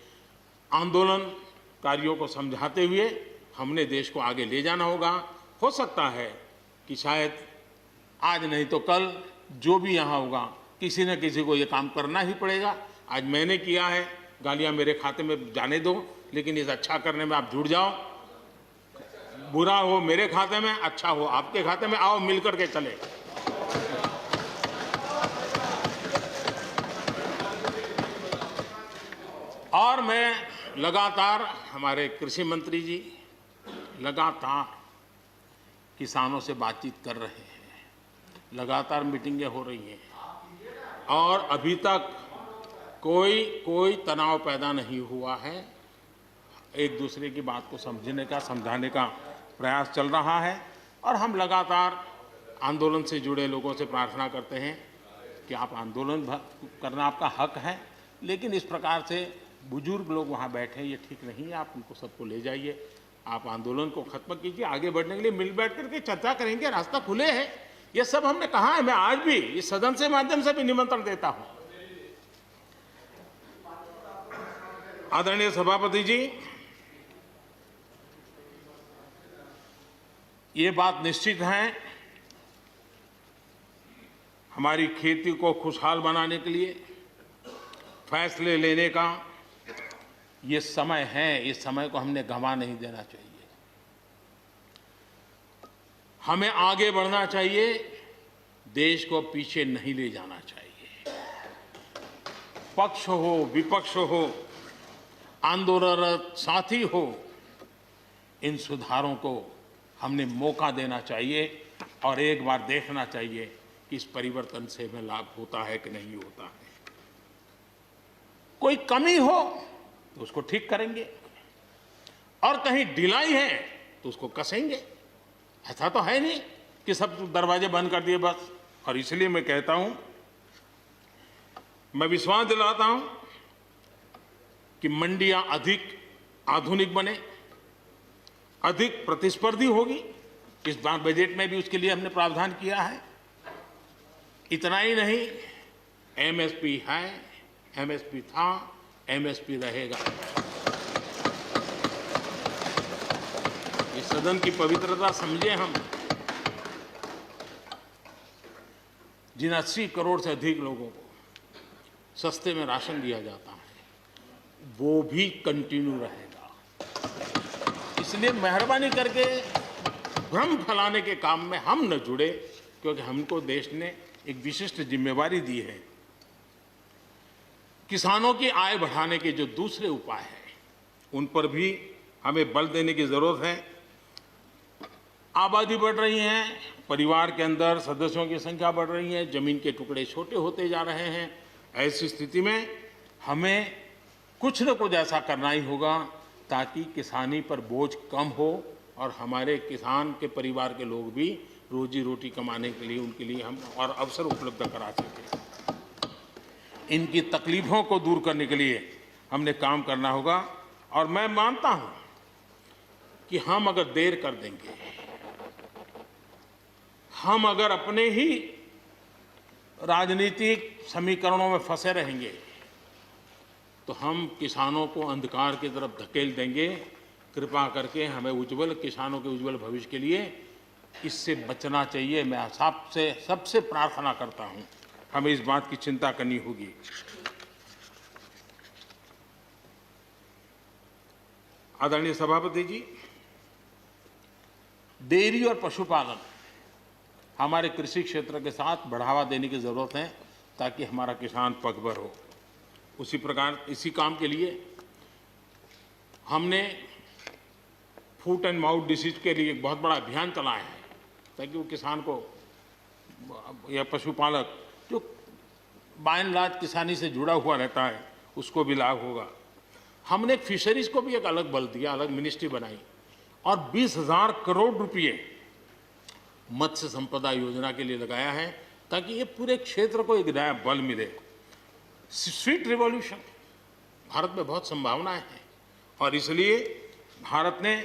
आंदोलनकारियों को समझाते हुए हमने देश को आगे ले जाना होगा। हो सकता है कि शायद आज नहीं तो कल जो भी यहाँ होगा, किसी न किसी को ये काम करना ही पड़ेगा। आज मैंने किया है, गालियाँ मेरे खाते में जाने दो, लेकिन इस अच्छा करने में आप जुड़ जाओ। बुरा हो मेरे खाते में, अच्छा हो आपके खाते में, आओ मिलकर के चले। और मैं लगातार, हमारे कृषि मंत्री जी लगातार किसानों से बातचीत कर रहे हैं, लगातार मीटिंगें हो रही हैं, और अभी तक कोई तनाव पैदा नहीं हुआ है। एक दूसरे की बात को समझने का, समझाने का प्रयास चल रहा है। और हम लगातार आंदोलन से जुड़े लोगों से प्रार्थना करते हैं कि आप आंदोलन करना आपका हक है, लेकिन इस प्रकार से बुजुर्ग लोग वहाँ बैठे, ये ठीक नहीं है। आप उनको सबको ले जाइए, आप आंदोलन को खत्म कीजिए। आगे बढ़ने के लिए मिल बैठ करके चर्चा करेंगे, रास्ता खुले है। ये सब हमने कहा है। मैं आज भी इस सदन से माध्यम से भी निमंत्रण देता हूं। आदरणीय सभापति जी, ये बात निश्चित है, हमारी खेती को खुशहाल बनाने के लिए फैसले लेने का ये समय है। इस समय को हमने गंवा नहीं देना चाहिए। हमें आगे बढ़ना चाहिए, देश को पीछे नहीं ले जाना चाहिए। पक्ष हो, विपक्ष हो, आंदोलनरत साथी हो, इन सुधारों को हमने मौका देना चाहिए और एक बार देखना चाहिए कि इस परिवर्तन से हमें लाभ होता है कि नहीं होता है। कोई कमी हो तो उसको ठीक करेंगे, और कहीं ढिलाई है तो उसको कसेंगे। ऐसा तो है नहीं कि सब दरवाजे बंद कर दिए बस। और इसलिए मैं कहता हूं मैं विश्वास दिलाता हूं कि मंडियां अधिक आधुनिक बने, अधिक प्रतिस्पर्धी होगी। इस बार बजट में भी उसके लिए हमने प्रावधान किया है। इतना ही नहीं, एमएसपी है, एमएसपी था, एमएसपी रहेगा। इस सदन की पवित्रता समझे हम। जिन 80 करोड़ से अधिक लोगों को सस्ते में राशन दिया जाता है, वो भी कंटिन्यू रहेगा। इसलिए मेहरबानी करके भ्रम फैलाने के काम में हम न जुड़े, क्योंकि हमको देश ने एक विशिष्ट जिम्मेवारी दी है। किसानों की आय बढ़ाने के जो दूसरे उपाय हैं, उन पर भी हमें बल देने की जरूरत है। आबादी बढ़ रही है, परिवार के अंदर सदस्यों की संख्या बढ़ रही है, जमीन के टुकड़े छोटे होते जा रहे हैं। ऐसी स्थिति में हमें कुछ न कुछ ऐसा करना ही होगा ताकि किसानी पर बोझ कम हो और हमारे किसान के परिवार के लोग भी रोजी रोटी कमाने के लिए, उनके लिए हम और अवसर उपलब्ध करा सकें। इनकी तकलीफों को दूर करने के लिए हमने काम करना होगा। और मैं मानता हूं कि हम अगर देर कर देंगे, हम अगर अपने ही राजनीतिक समीकरणों में फंसे रहेंगे, तो हम किसानों को अंधकार की तरफ धकेल देंगे। कृपा करके हमें किसानों के उज्जवल भविष्य के लिए इससे बचना चाहिए। मैं सबसे प्रार्थना करता हूं, हमें इस बात की चिंता करनी होगी। आदरणीय सभापति जी, डेयरी और पशुपालन हमारे कृषि क्षेत्र के साथ बढ़ावा देने की जरूरत है ताकि हमारा किसान पगभर हो। उसी प्रकार इसी काम के लिए हमने फुट एंड माउथ डिसीज के लिए एक बहुत बड़ा अभियान चलाया है ताकि वो किसान को या पशुपालक जो बाय एंड लार्ज किसानी से जुड़ा हुआ रहता है उसको भी लाभ होगा। हमने फिशरीज को भी एक अलग बल दिया, अलग मिनिस्ट्री बनाई और 20,000 करोड़ रुपए मत्स्य संपदा योजना के लिए लगाया है ताकि ये पूरे क्षेत्र को एक नया बल मिले। स्वीट रिवॉल्यूशन, भारत में बहुत संभावनाएं हैं और इसलिए भारत ने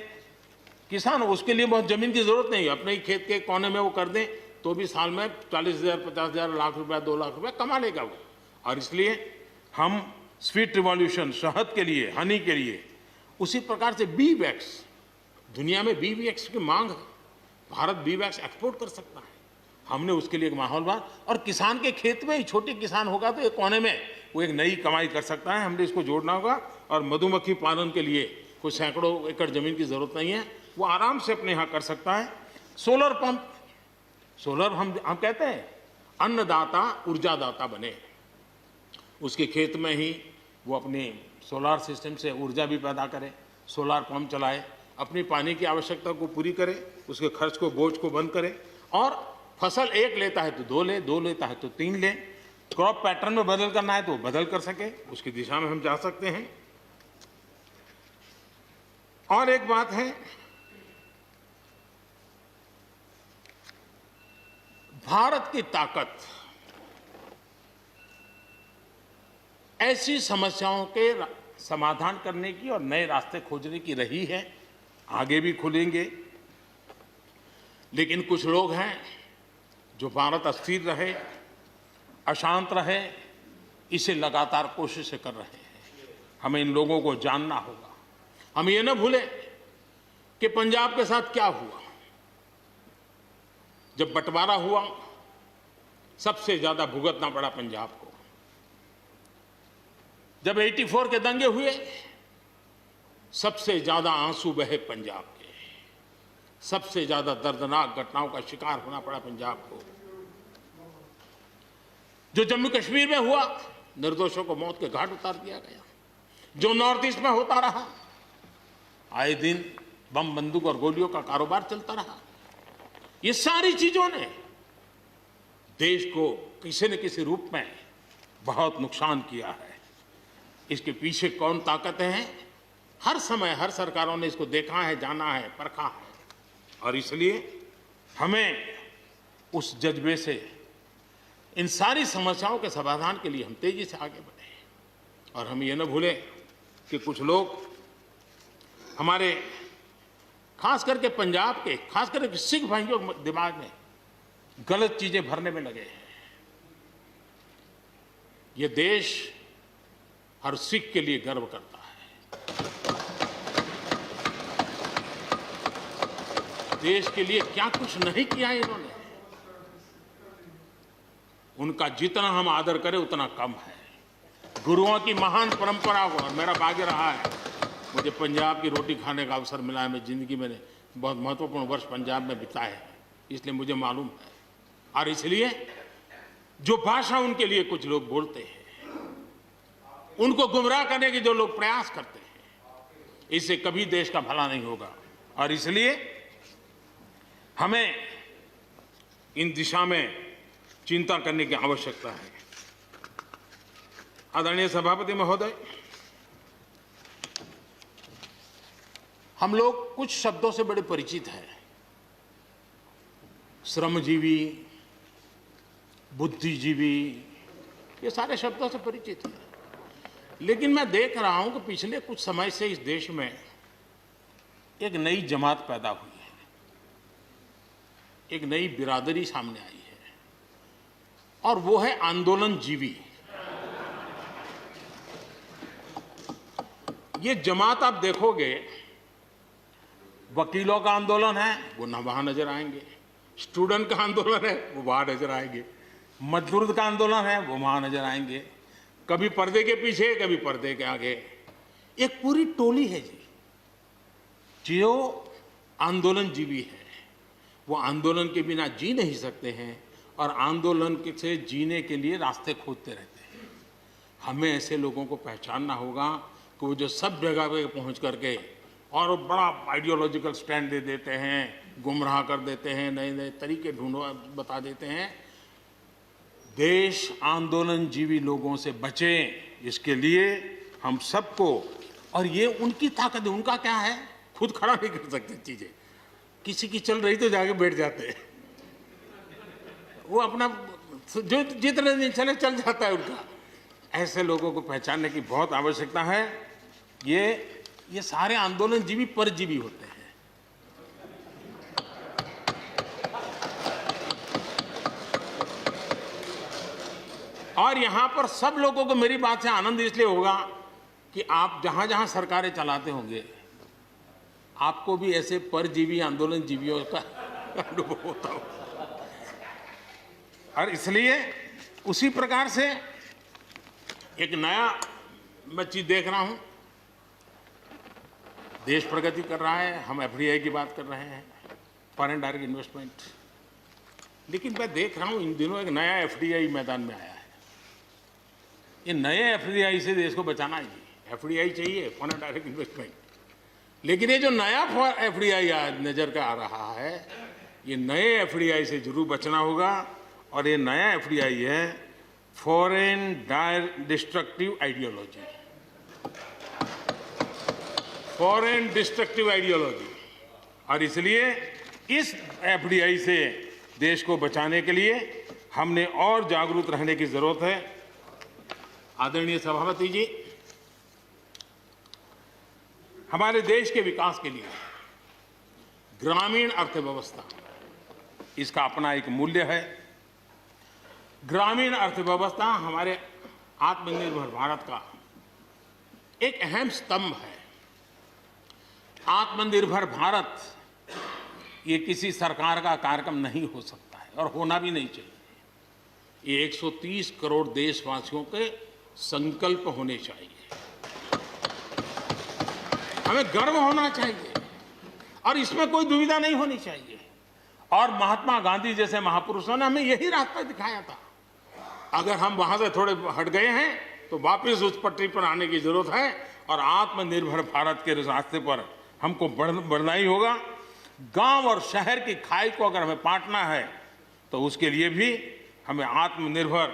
किसान, उसके लिए बहुत जमीन की जरूरत नहीं, अपने ही खेत के कोने में वो कर दें तो भी साल में 40,000, 50,000, लाख रुपया, 2 लाख रुपया कमा लेगा वो। और इसलिए हम स्वीट रिवॉल्यूशन, शहद के लिए, हनी के लिए, उसी प्रकार से बी वैक्स, दुनिया में बी वैक्स की मांग है, भारत बी वैक्स एक्सपोर्ट कर सकता है। हमने उसके लिए एक माहौल बना और किसान के खेत में ही छोटे किसान होगा तो एक कोने में वो एक नई कमाई कर सकता है। हमने इसको जोड़ना होगा। और मधुमक्खी पालन के लिए कोई सैकड़ों एकड़ जमीन की जरूरत नहीं है, वो आराम से अपने यहाँ कर सकता है। सोलर पंप, सोलर हम कहते हैं अन्नदाता ऊर्जादाता बने, उसके खेत में ही वो अपने सोलार सिस्टम से ऊर्जा भी पैदा करे, सोलार पंप चलाए, अपनी पानी की आवश्यकता को पूरी करे, उसके खर्च को, बोझ को बंद करे और फसल एक लेता है तो 2 ले, 2 लेता है तो 3 ले। क्रॉप पैटर्न में बदल करना है तो बदल कर सके, उसकी दिशा में हम जा सकते हैं। और एक बात है, भारत की ताकत ऐसी समस्याओं के समाधान करने की और नए रास्ते खोजने की रही है, आगे भी खुलेंगे। लेकिन कुछ लोग हैं जो भारत अस्थिर रहे, अशांत रहे, इसे लगातार कोशिशें कर रहे हैं। हमें इन लोगों को जानना होगा। हम ये न भूलें कि पंजाब के साथ क्या हुआ। जब बंटवारा हुआ, सबसे ज्यादा भुगतना पड़ा पंजाब को। जब 84 के दंगे हुए, सबसे ज्यादा आंसू बहे पंजाब के, सबसे ज्यादा दर्दनाक घटनाओं का शिकार होना पड़ा पंजाब को। जो जम्मू कश्मीर में हुआ, निर्दोषों को मौत के घाट उतार दिया गया। जो नॉर्थ ईस्ट में होता रहा, आए दिन बम, बंदूक और गोलियों का कारोबार चलता रहा। ये सारी चीजों ने देश को किसी न किसी रूप में बहुत नुकसान किया है। इसके पीछे कौन ताकतें हैं, हर समय हर सरकारों ने इसको देखा है, जाना है, परखा है। और इसलिए हमें उस जज्बे से इन सारी समस्याओं के समाधान के लिए हम तेजी से आगे बढ़े और हम ये न भूलें कि कुछ लोग हमारे खास करके पंजाब के, खास करके सिख भाइयों के दिमाग में गलत चीजें भरने में लगे हैं। ये देश हर सिख के लिए गर्व करता है। देश के लिए क्या कुछ नहीं किया इन्होंने, उनका जितना हम आदर करें उतना कम है। गुरुओं की महान परंपरा को, और मेरा भाग्य रहा है मुझे पंजाब की रोटी खाने का अवसर मिला है। मैं जिंदगी में बहुत महत्वपूर्ण वर्ष पंजाब में बिताए हैं, इसलिए मुझे मालूम है। और इसलिए जो भाषा उनके लिए कुछ लोग बोलते हैं, उनको गुमराह करने के जो लोग प्रयास करते हैं, इससे कभी देश का भला नहीं होगा। और इसलिए हमें इन दिशा में चिंता करने की आवश्यकता है। आदरणीय सभापति महोदय, हम लोग कुछ शब्दों से बड़े परिचित हैं। श्रमजीवी, बुद्धिजीवी, ये सारे शब्दों से परिचित हैं। लेकिन मैं देख रहा हूं कि पिछले कुछ समय से इस देश में एक नई जमात पैदा हुई है, एक नई बिरादरी सामने आई है, और वो है आंदोलनजीवी। ये जमात आप देखोगे, वकीलों का आंदोलन है वो ना वहां नजर आएंगे, स्टूडेंट का आंदोलन है वो वहां नजर आएंगे, मजदूर का आंदोलन है वो वहां नजर आएंगे, कभी पर्दे के पीछे कभी पर्दे के आगे। एक पूरी टोली है जी जो आंदोलनजीवी है। वो आंदोलन के बिना जी नहीं सकते हैं और आंदोलन से जीने के लिए रास्ते खोजते रहते हैं। हमें ऐसे लोगों को पहचानना होगा कि वो जो सब जगह पे पहुंच करके और बड़ा आइडियोलॉजिकल स्टैंड दे देते हैं, गुमराह कर देते हैं, नए नए तरीके बता देते हैं। देश आंदोलनजीवी लोगों से बचे, इसके लिए हम सबको, और ये उनकी ताकत है। उनका क्या है, खुद खड़ा नहीं कर सकते चीजें, किसी की चल रही तो जाके बैठ जाते हैं। वो अपना जो जितने दिन चले चल जाता है उनका। ऐसे लोगों को पहचानने की बहुत आवश्यकता है। ये सारे आंदोलनजीवी परजीवी होते हैं। और यहां पर सब लोगों को मेरी बात से आनंद इसलिए होगा कि आप जहां जहां सरकारें चलाते होंगे, आपको भी ऐसे परजीवी आंदोलनजीवियों का अनुभव होता हो। और इसलिए उसी प्रकार से एक नया मैं चीज देख रहा हूं। देश प्रगति कर रहा है, हम एफडीआई की बात कर रहे हैं, फॉरेन डायरेक्ट इन्वेस्टमेंट। लेकिन मैं देख रहा हूं इन दिनों एक नया एफडीआई मैदान में आया है। ये नए एफडीआई से देश को बचाना है। एफडीआई चाहिए, फॉरेन डायरेक्ट इन्वेस्टमेंट। लेकिन ये जो नया एफडीआई नजर का आ रहा है, ये नए एफडीआई से जरूर बचना होगा। और ये नया एफडीआई है foreign destructive ideology, foreign destructive ideology. और इसलिए इस एफडीआई से देश को बचाने के लिए हमने और जागरूक रहने की जरूरत है। आदरणीय सभापति जी, हमारे देश के विकास के लिए ग्रामीण अर्थव्यवस्था, इसका अपना एक मूल्य है। ग्रामीण अर्थव्यवस्था हमारे आत्मनिर्भर भारत का एक अहम स्तंभ है। आत्मनिर्भर भारत ये किसी सरकार का कार्यक्रम नहीं हो सकता है और होना भी नहीं चाहिए। ये 130 करोड़ देशवासियों के संकल्प होने चाहिए। हमें गर्व होना चाहिए और इसमें कोई दुविधा नहीं होनी चाहिए। और महात्मा गांधी जैसे महापुरुषों ने हमें यही रास्ता दिखाया था। अगर हम वहां से थोड़े हट गए हैं तो वापस उस पटरी पर आने की जरूरत है और आत्मनिर्भर भारत के रास्ते पर हमको बढ़ना ही होगा। गांव और शहर की खाई को अगर हमें पाटना है तो उसके लिए भी हमें आत्मनिर्भर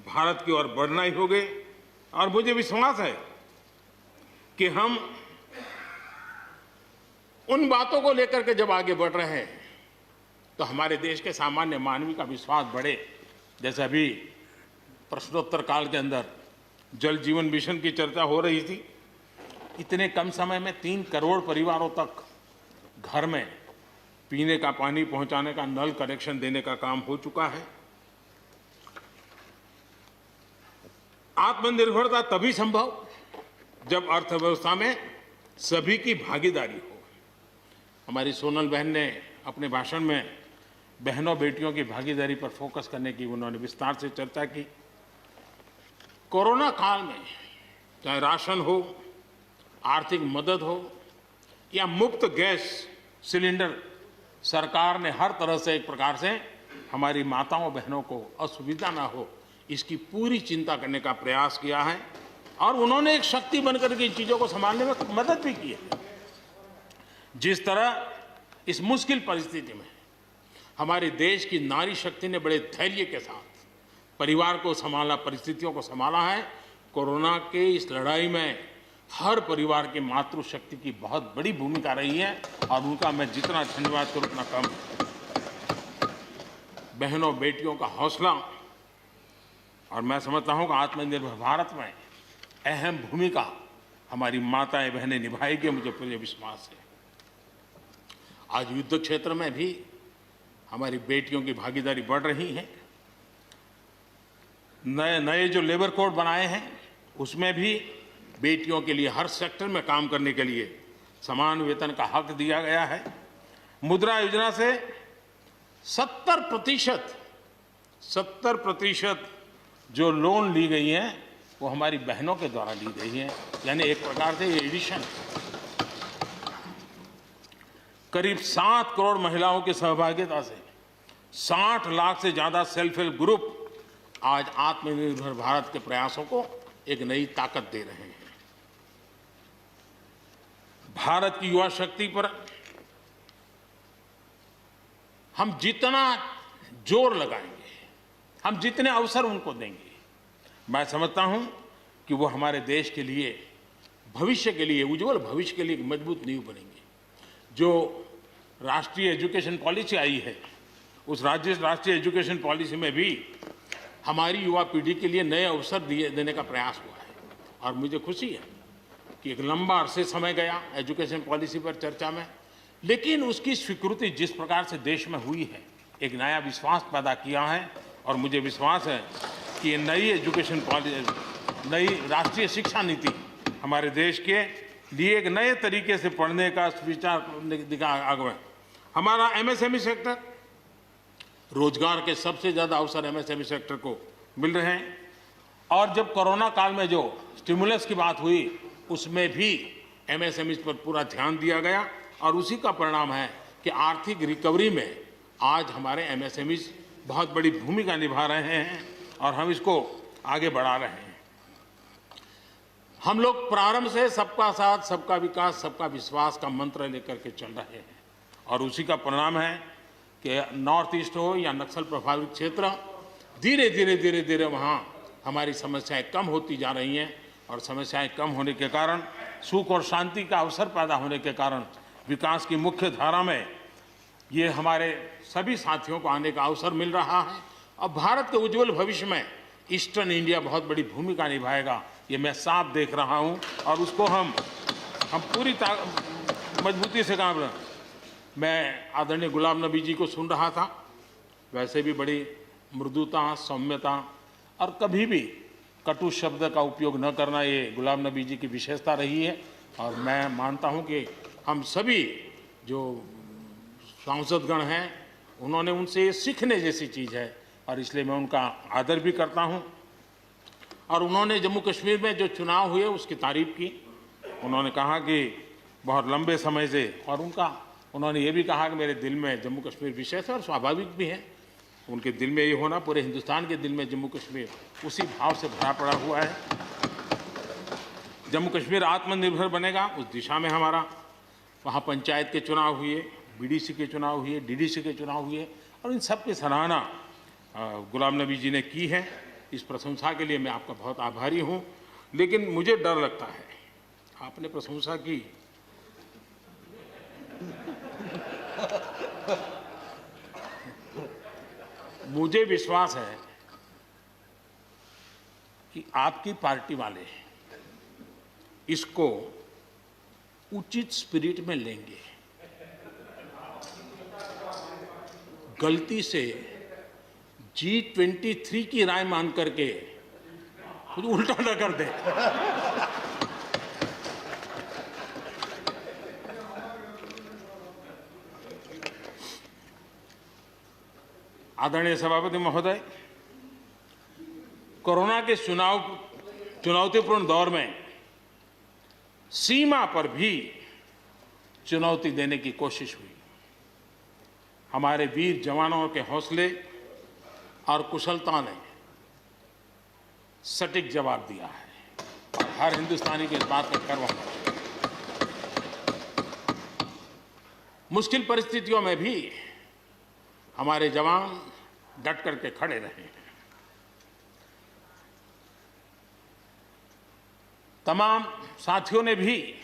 भारत की ओर बढ़ना ही होगा। और मुझे विश्वास है कि हम उन बातों को लेकर के जब आगे बढ़ रहे हैं तो हमारे देश के सामान्य मानवी का विश्वास बढ़े, जैसे अभी प्रश्नोत्तर काल के अंदर जल जीवन मिशन की चर्चा हो रही थी, इतने कम समय में 3 करोड़ परिवारों तक घर में पीने का पानी पहुंचाने का नल कनेक्शन देने का काम हो चुका है। आत्मनिर्भरता तभी संभव जब अर्थव्यवस्था में सभी की भागीदारी हो। हमारी सोनल बहन ने अपने भाषण में बहनों बेटियों की भागीदारी पर फोकस करने की उन्होंने विस्तार से चर्चा की। कोरोना काल में चाहे राशन हो, आर्थिक मदद हो या मुफ्त गैस सिलेंडर, सरकार ने हर तरह से एक प्रकार से हमारी माताओं बहनों को असुविधा ना हो, इसकी पूरी चिंता करने का प्रयास किया है और उन्होंने एक शक्ति बनकर के इन चीज़ों को संभालने में मदद भी की है। जिस तरह इस मुश्किल परिस्थिति में हमारे देश की नारी शक्ति ने बड़े धैर्य के साथ परिवार को संभाला, परिस्थितियों को संभाला है, कोरोना के इस लड़ाई में हर परिवार की मातृशक्ति की बहुत बड़ी भूमिका रही है और उनका मैं जितना धन्यवाद करूं उतना कम। बहनों बेटियों का हौसला और मैं समझता हूं कि आत्मनिर्भर भारत में अहम भूमिका हमारी माताएं बहनें निभाएगी, मुझे पूरे विश्वास है। आज युद्ध क्षेत्र में भी हमारी बेटियों की भागीदारी बढ़ रही है। नए जो लेबर कोड बनाए हैं उसमें भी बेटियों के लिए हर सेक्टर में काम करने के लिए समान वेतन का हक दिया गया है। मुद्रा योजना से 70% जो लोन ली गई हैं वो हमारी बहनों के द्वारा ली गई हैं, यानी एक प्रकार से एडिशन। करीब 7 करोड़ महिलाओं की सहभागिता से 60 लाख से ज्यादा सेल्फ हेल्प ग्रुप आज आत्मनिर्भर भारत के प्रयासों को एक नई ताकत दे रहे हैं। भारत की युवा शक्ति पर हम जितना जोर लगाएंगे, हम जितने अवसर उनको देंगे, मैं समझता हूं कि वो हमारे देश के लिए, भविष्य के लिए, उज्जवल भविष्य के लिए एक मजबूत नींव बनेंगे। जो राष्ट्रीय एजुकेशन पॉलिसी आई है, उस राष्ट्रीय एजुकेशन पॉलिसी में भी हमारी युवा पीढ़ी के लिए नए अवसर देने का प्रयास हुआ है और मुझे खुशी है कि एक लंबा अरसे समय गया एजुकेशन पॉलिसी पर चर्चा में, लेकिन उसकी स्वीकृति जिस प्रकार से देश में हुई है, एक नया विश्वास पैदा किया है और मुझे विश्वास है कि ये नई एजुकेशन पॉलिसी, नई राष्ट्रीय शिक्षा नीति हमारे देश के लिए एक नए तरीके से पढ़ने का विचार दिखा आगे। हमारा एमएसएमई सेक्टर, रोजगार के सबसे ज्यादा अवसर एमएसएमई सेक्टर को मिल रहे हैं और जब कोरोना काल में जो स्टिमुलस की बात हुई उसमें भी एमएसएमई पर पूरा ध्यान दिया गया और उसी का परिणाम है कि आर्थिक रिकवरी में आज हमारे एमएसएमई बहुत बड़ी भूमिका निभा रहे हैं और हम इसको आगे बढ़ा रहे हैं। हम लोग प्रारंभ से सबका साथ, सबका विकास, सबका विश्वास का मंत्र लेकर के चल रहे हैं और उसी का परिणाम है कि नॉर्थ ईस्ट हो या नक्सल प्रभावित क्षेत्र, धीरे धीरे वहाँ हमारी समस्याएं कम होती जा रही हैं और समस्याएं कम होने के कारण, सुख और शांति का अवसर पैदा होने के कारण विकास की मुख्य धारा में ये हमारे सभी साथियों को आने का अवसर मिल रहा है और भारत के उज्जवल भविष्य में ईस्टर्न इंडिया बहुत बड़ी भूमिका निभाएगा, ये मैं साफ देख रहा हूँ और उसको हम पूरी मजबूती से काम। मैं आदरणीय गुलाम नबी जी को सुन रहा था, वैसे भी बड़ी मृदुता, सौम्यता और कभी भी कटु शब्द का उपयोग न करना, ये गुलाम नबी जी की विशेषता रही है और मैं मानता हूं कि हम सभी जो सांसदगण हैं उन्होंने उनसे ये सीखने जैसी चीज़ है और इसलिए मैं उनका आदर भी करता हूं। और उन्होंने जम्मू कश्मीर में जो चुनाव हुए उसकी तारीफ की। उन्होंने कहा कि बहुत लंबे समय से, और उन्होंने ये भी कहा कि मेरे दिल में जम्मू कश्मीर विशेष है और स्वाभाविक भी है, उनके दिल में ये होना, पूरे हिंदुस्तान के दिल में जम्मू कश्मीर उसी भाव से भरा पड़ा हुआ है। जम्मू कश्मीर आत्मनिर्भर बनेगा उस दिशा में हमारा, वहाँ पंचायत के चुनाव हुए, बीडीसी के चुनाव हुए, डीडीसी के चुनाव हुए और इन सब की सराहना गुलाम नबी जी ने की है। इस प्रशंसा के लिए मैं आपका बहुत आभारी हूँ, लेकिन मुझे डर लगता है, आपने प्रशंसा की मुझे विश्वास है कि आपकी पार्टी वाले इसको उचित स्पिरिट में लेंगे, गलती से G23 की राय मान करके खुद उल्टा न कर दे। आदरणीय सभापति महोदय, कोरोना के चुनौतीपूर्ण दौर में सीमा पर भी चुनौती देने की कोशिश हुई। हमारे वीर जवानों के हौसले और कुशलता ने सटीक जवाब दिया है और हर हिंदुस्तानी को इस बात का गर्व है। मुश्किल परिस्थितियों में भी हमारे जवान डट करके खड़े रहे हैं। तमाम साथियों ने भी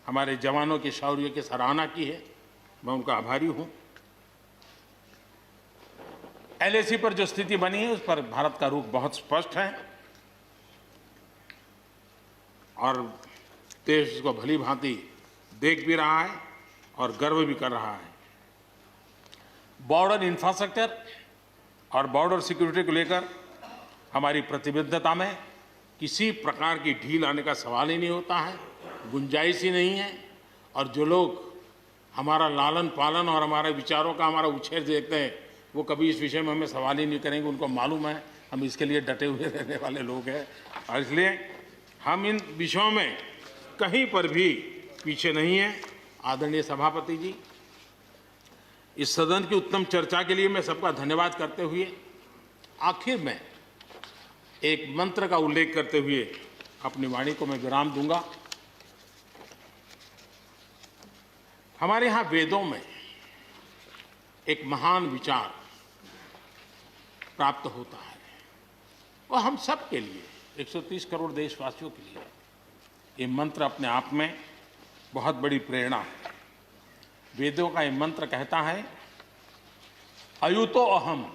हमारे जवानों के शौर्य की सराहना की है, मैं उनका आभारी हूं। LAC पर जो स्थिति बनी है उस पर भारत का रुख बहुत स्पष्ट है और देश इसको भली भांति देख भी रहा है और गर्व भी कर रहा है। बॉर्डर इंफ्रास्ट्रक्चर और बॉर्डर सिक्योरिटी को लेकर हमारी प्रतिबद्धता में किसी प्रकार की ढील आने का सवाल ही नहीं होता है, गुंजाइश ही नहीं है। और जो लोग हमारा लालन पालन और हमारे विचारों का हमारा उछेर देखते हैं वो कभी इस विषय में हमें सवाल ही नहीं करेंगे। उनको मालूम है हम इसके लिए डटे हुए रहने वाले लोग हैं और इसलिए हम इन विषयों में कहीं पर भी पीछे नहीं हैं। आदरणीय सभापति जी, इस सदन की उत्तम चर्चा के लिए मैं सबका धन्यवाद करते हुए आखिर में एक मंत्र का उल्लेख करते हुए अपनी वाणी को मैं विराम दूंगा। हमारे यहाँ वेदों में एक महान विचार प्राप्त होता है और हम सब के लिए 130 करोड़ देशवासियों के लिए ये मंत्र अपने आप में बहुत बड़ी प्रेरणा है। वेदों का ये मंत्र कहता है, अयुतो अहम,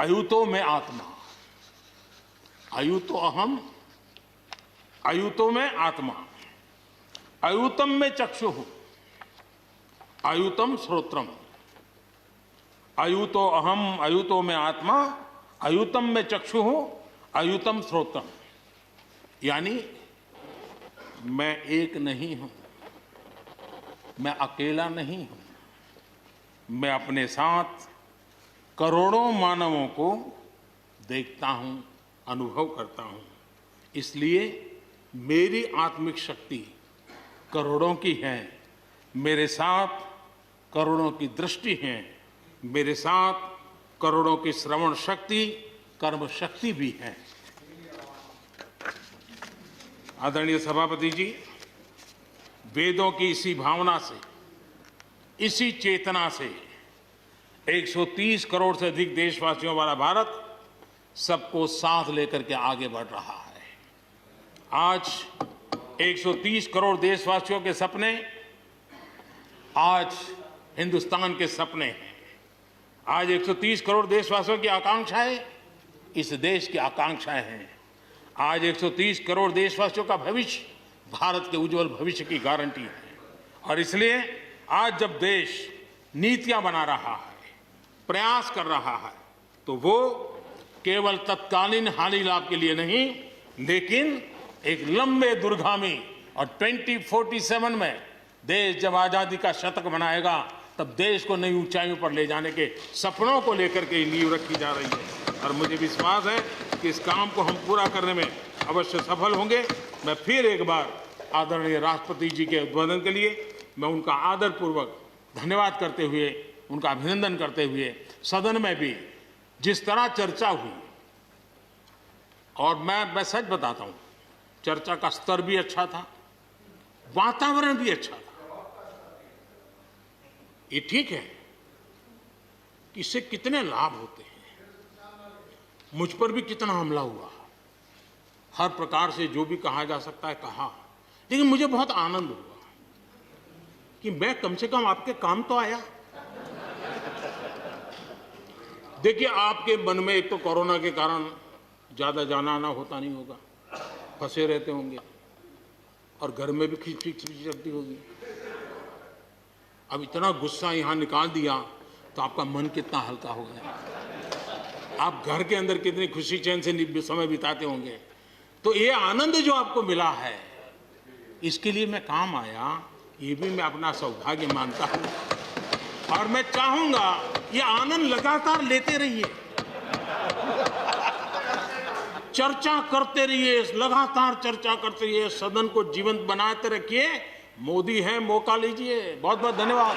अयुतो में आत्मा, अयुतो अहम, अयुतो में आत्मा, अयुतम में चक्षुः, अयुतम श्रोत्रम, अयुतो अहम, अयुतो में आत्मा, अयुतम में चक्षुः, अयुतम श्रोत्रम। यानी मैं एक नहीं हूं, मैं अकेला नहीं हूं, मैं अपने साथ करोड़ों मानवों को देखता हूं, अनुभव करता हूं। इसलिए मेरी आत्मिक शक्ति करोड़ों की है, मेरे साथ करोड़ों की दृष्टि है, मेरे साथ करोड़ों की श्रवण शक्ति, कर्म शक्ति भी है। आदरणीय सभापति जी, वेदों की इसी भावना से, इसी चेतना से 130 करोड़ से अधिक देशवासियों वाला भारत सबको साथ लेकर के आगे बढ़ रहा है। आज 130 करोड़ देशवासियों के सपने आज हिंदुस्तान के सपने हैं। आज 130 करोड़ देशवासियों की आकांक्षाएं इस देश की आकांक्षाएं हैं। आज 130 करोड़ देशवासियों का भविष्य भारत के उज्जवल भविष्य की गारंटी है। और इसलिए आज जब देश नीतियां बना रहा है, प्रयास कर रहा है, तो वो केवल तत्कालीन हानि लाभ के लिए नहीं, लेकिन एक लंबे दूरगामी और 2047 में देश जब आजादी का शतक मनाएगा तब देश को नई ऊंचाइयों पर ले जाने के सपनों को लेकर के नींव रखी जा रही है। और मुझे विश्वास है कि इस काम को हम पूरा करने में अवश्य सफल होंगे। मैं फिर एक बार आदरणीय राष्ट्रपति जी के उद्बोधन के लिए मैं उनका आदरपूर्वक धन्यवाद करते हुए, उनका अभिनंदन करते हुए, सदन में भी जिस तरह चर्चा हुई, और मैं सच बताता हूं, चर्चा का स्तर भी अच्छा था, वातावरण भी अच्छा था। ये ठीक है कि इससे कितने लाभ होते हैं, मुझ पर भी कितना हमला हुआ, हर प्रकार से जो भी कहा जा सकता है कहा, लेकिन मुझे बहुत आनंद हुआ कि मैं कम से कम आपके काम तो आया। देखिए, आपके मन में एक तो कोरोना के कारण ज्यादा जाना आना होता नहीं होगा, फंसे रहते होंगे और घर में भी खिचपिच चलती होगी। अब इतना गुस्सा यहां निकाल दिया तो आपका मन कितना हल्का हो गया। आप घर के अंदर कितनी खुशी चैन से समय बिताते होंगे। तो ये आनंद जो आपको मिला है, इसके लिए मैं काम आया, ये भी मैं अपना सौभाग्य मानता हूं और मैं चाहूंगा ये आनंद लगातार लेते रहिए, चर्चा करते रहिए, लगातार चर्चा करते रहिए, सदन को जीवंत बनाते रखिए। मोदी है, मौका लीजिए। बहुत बहुत धन्यवाद।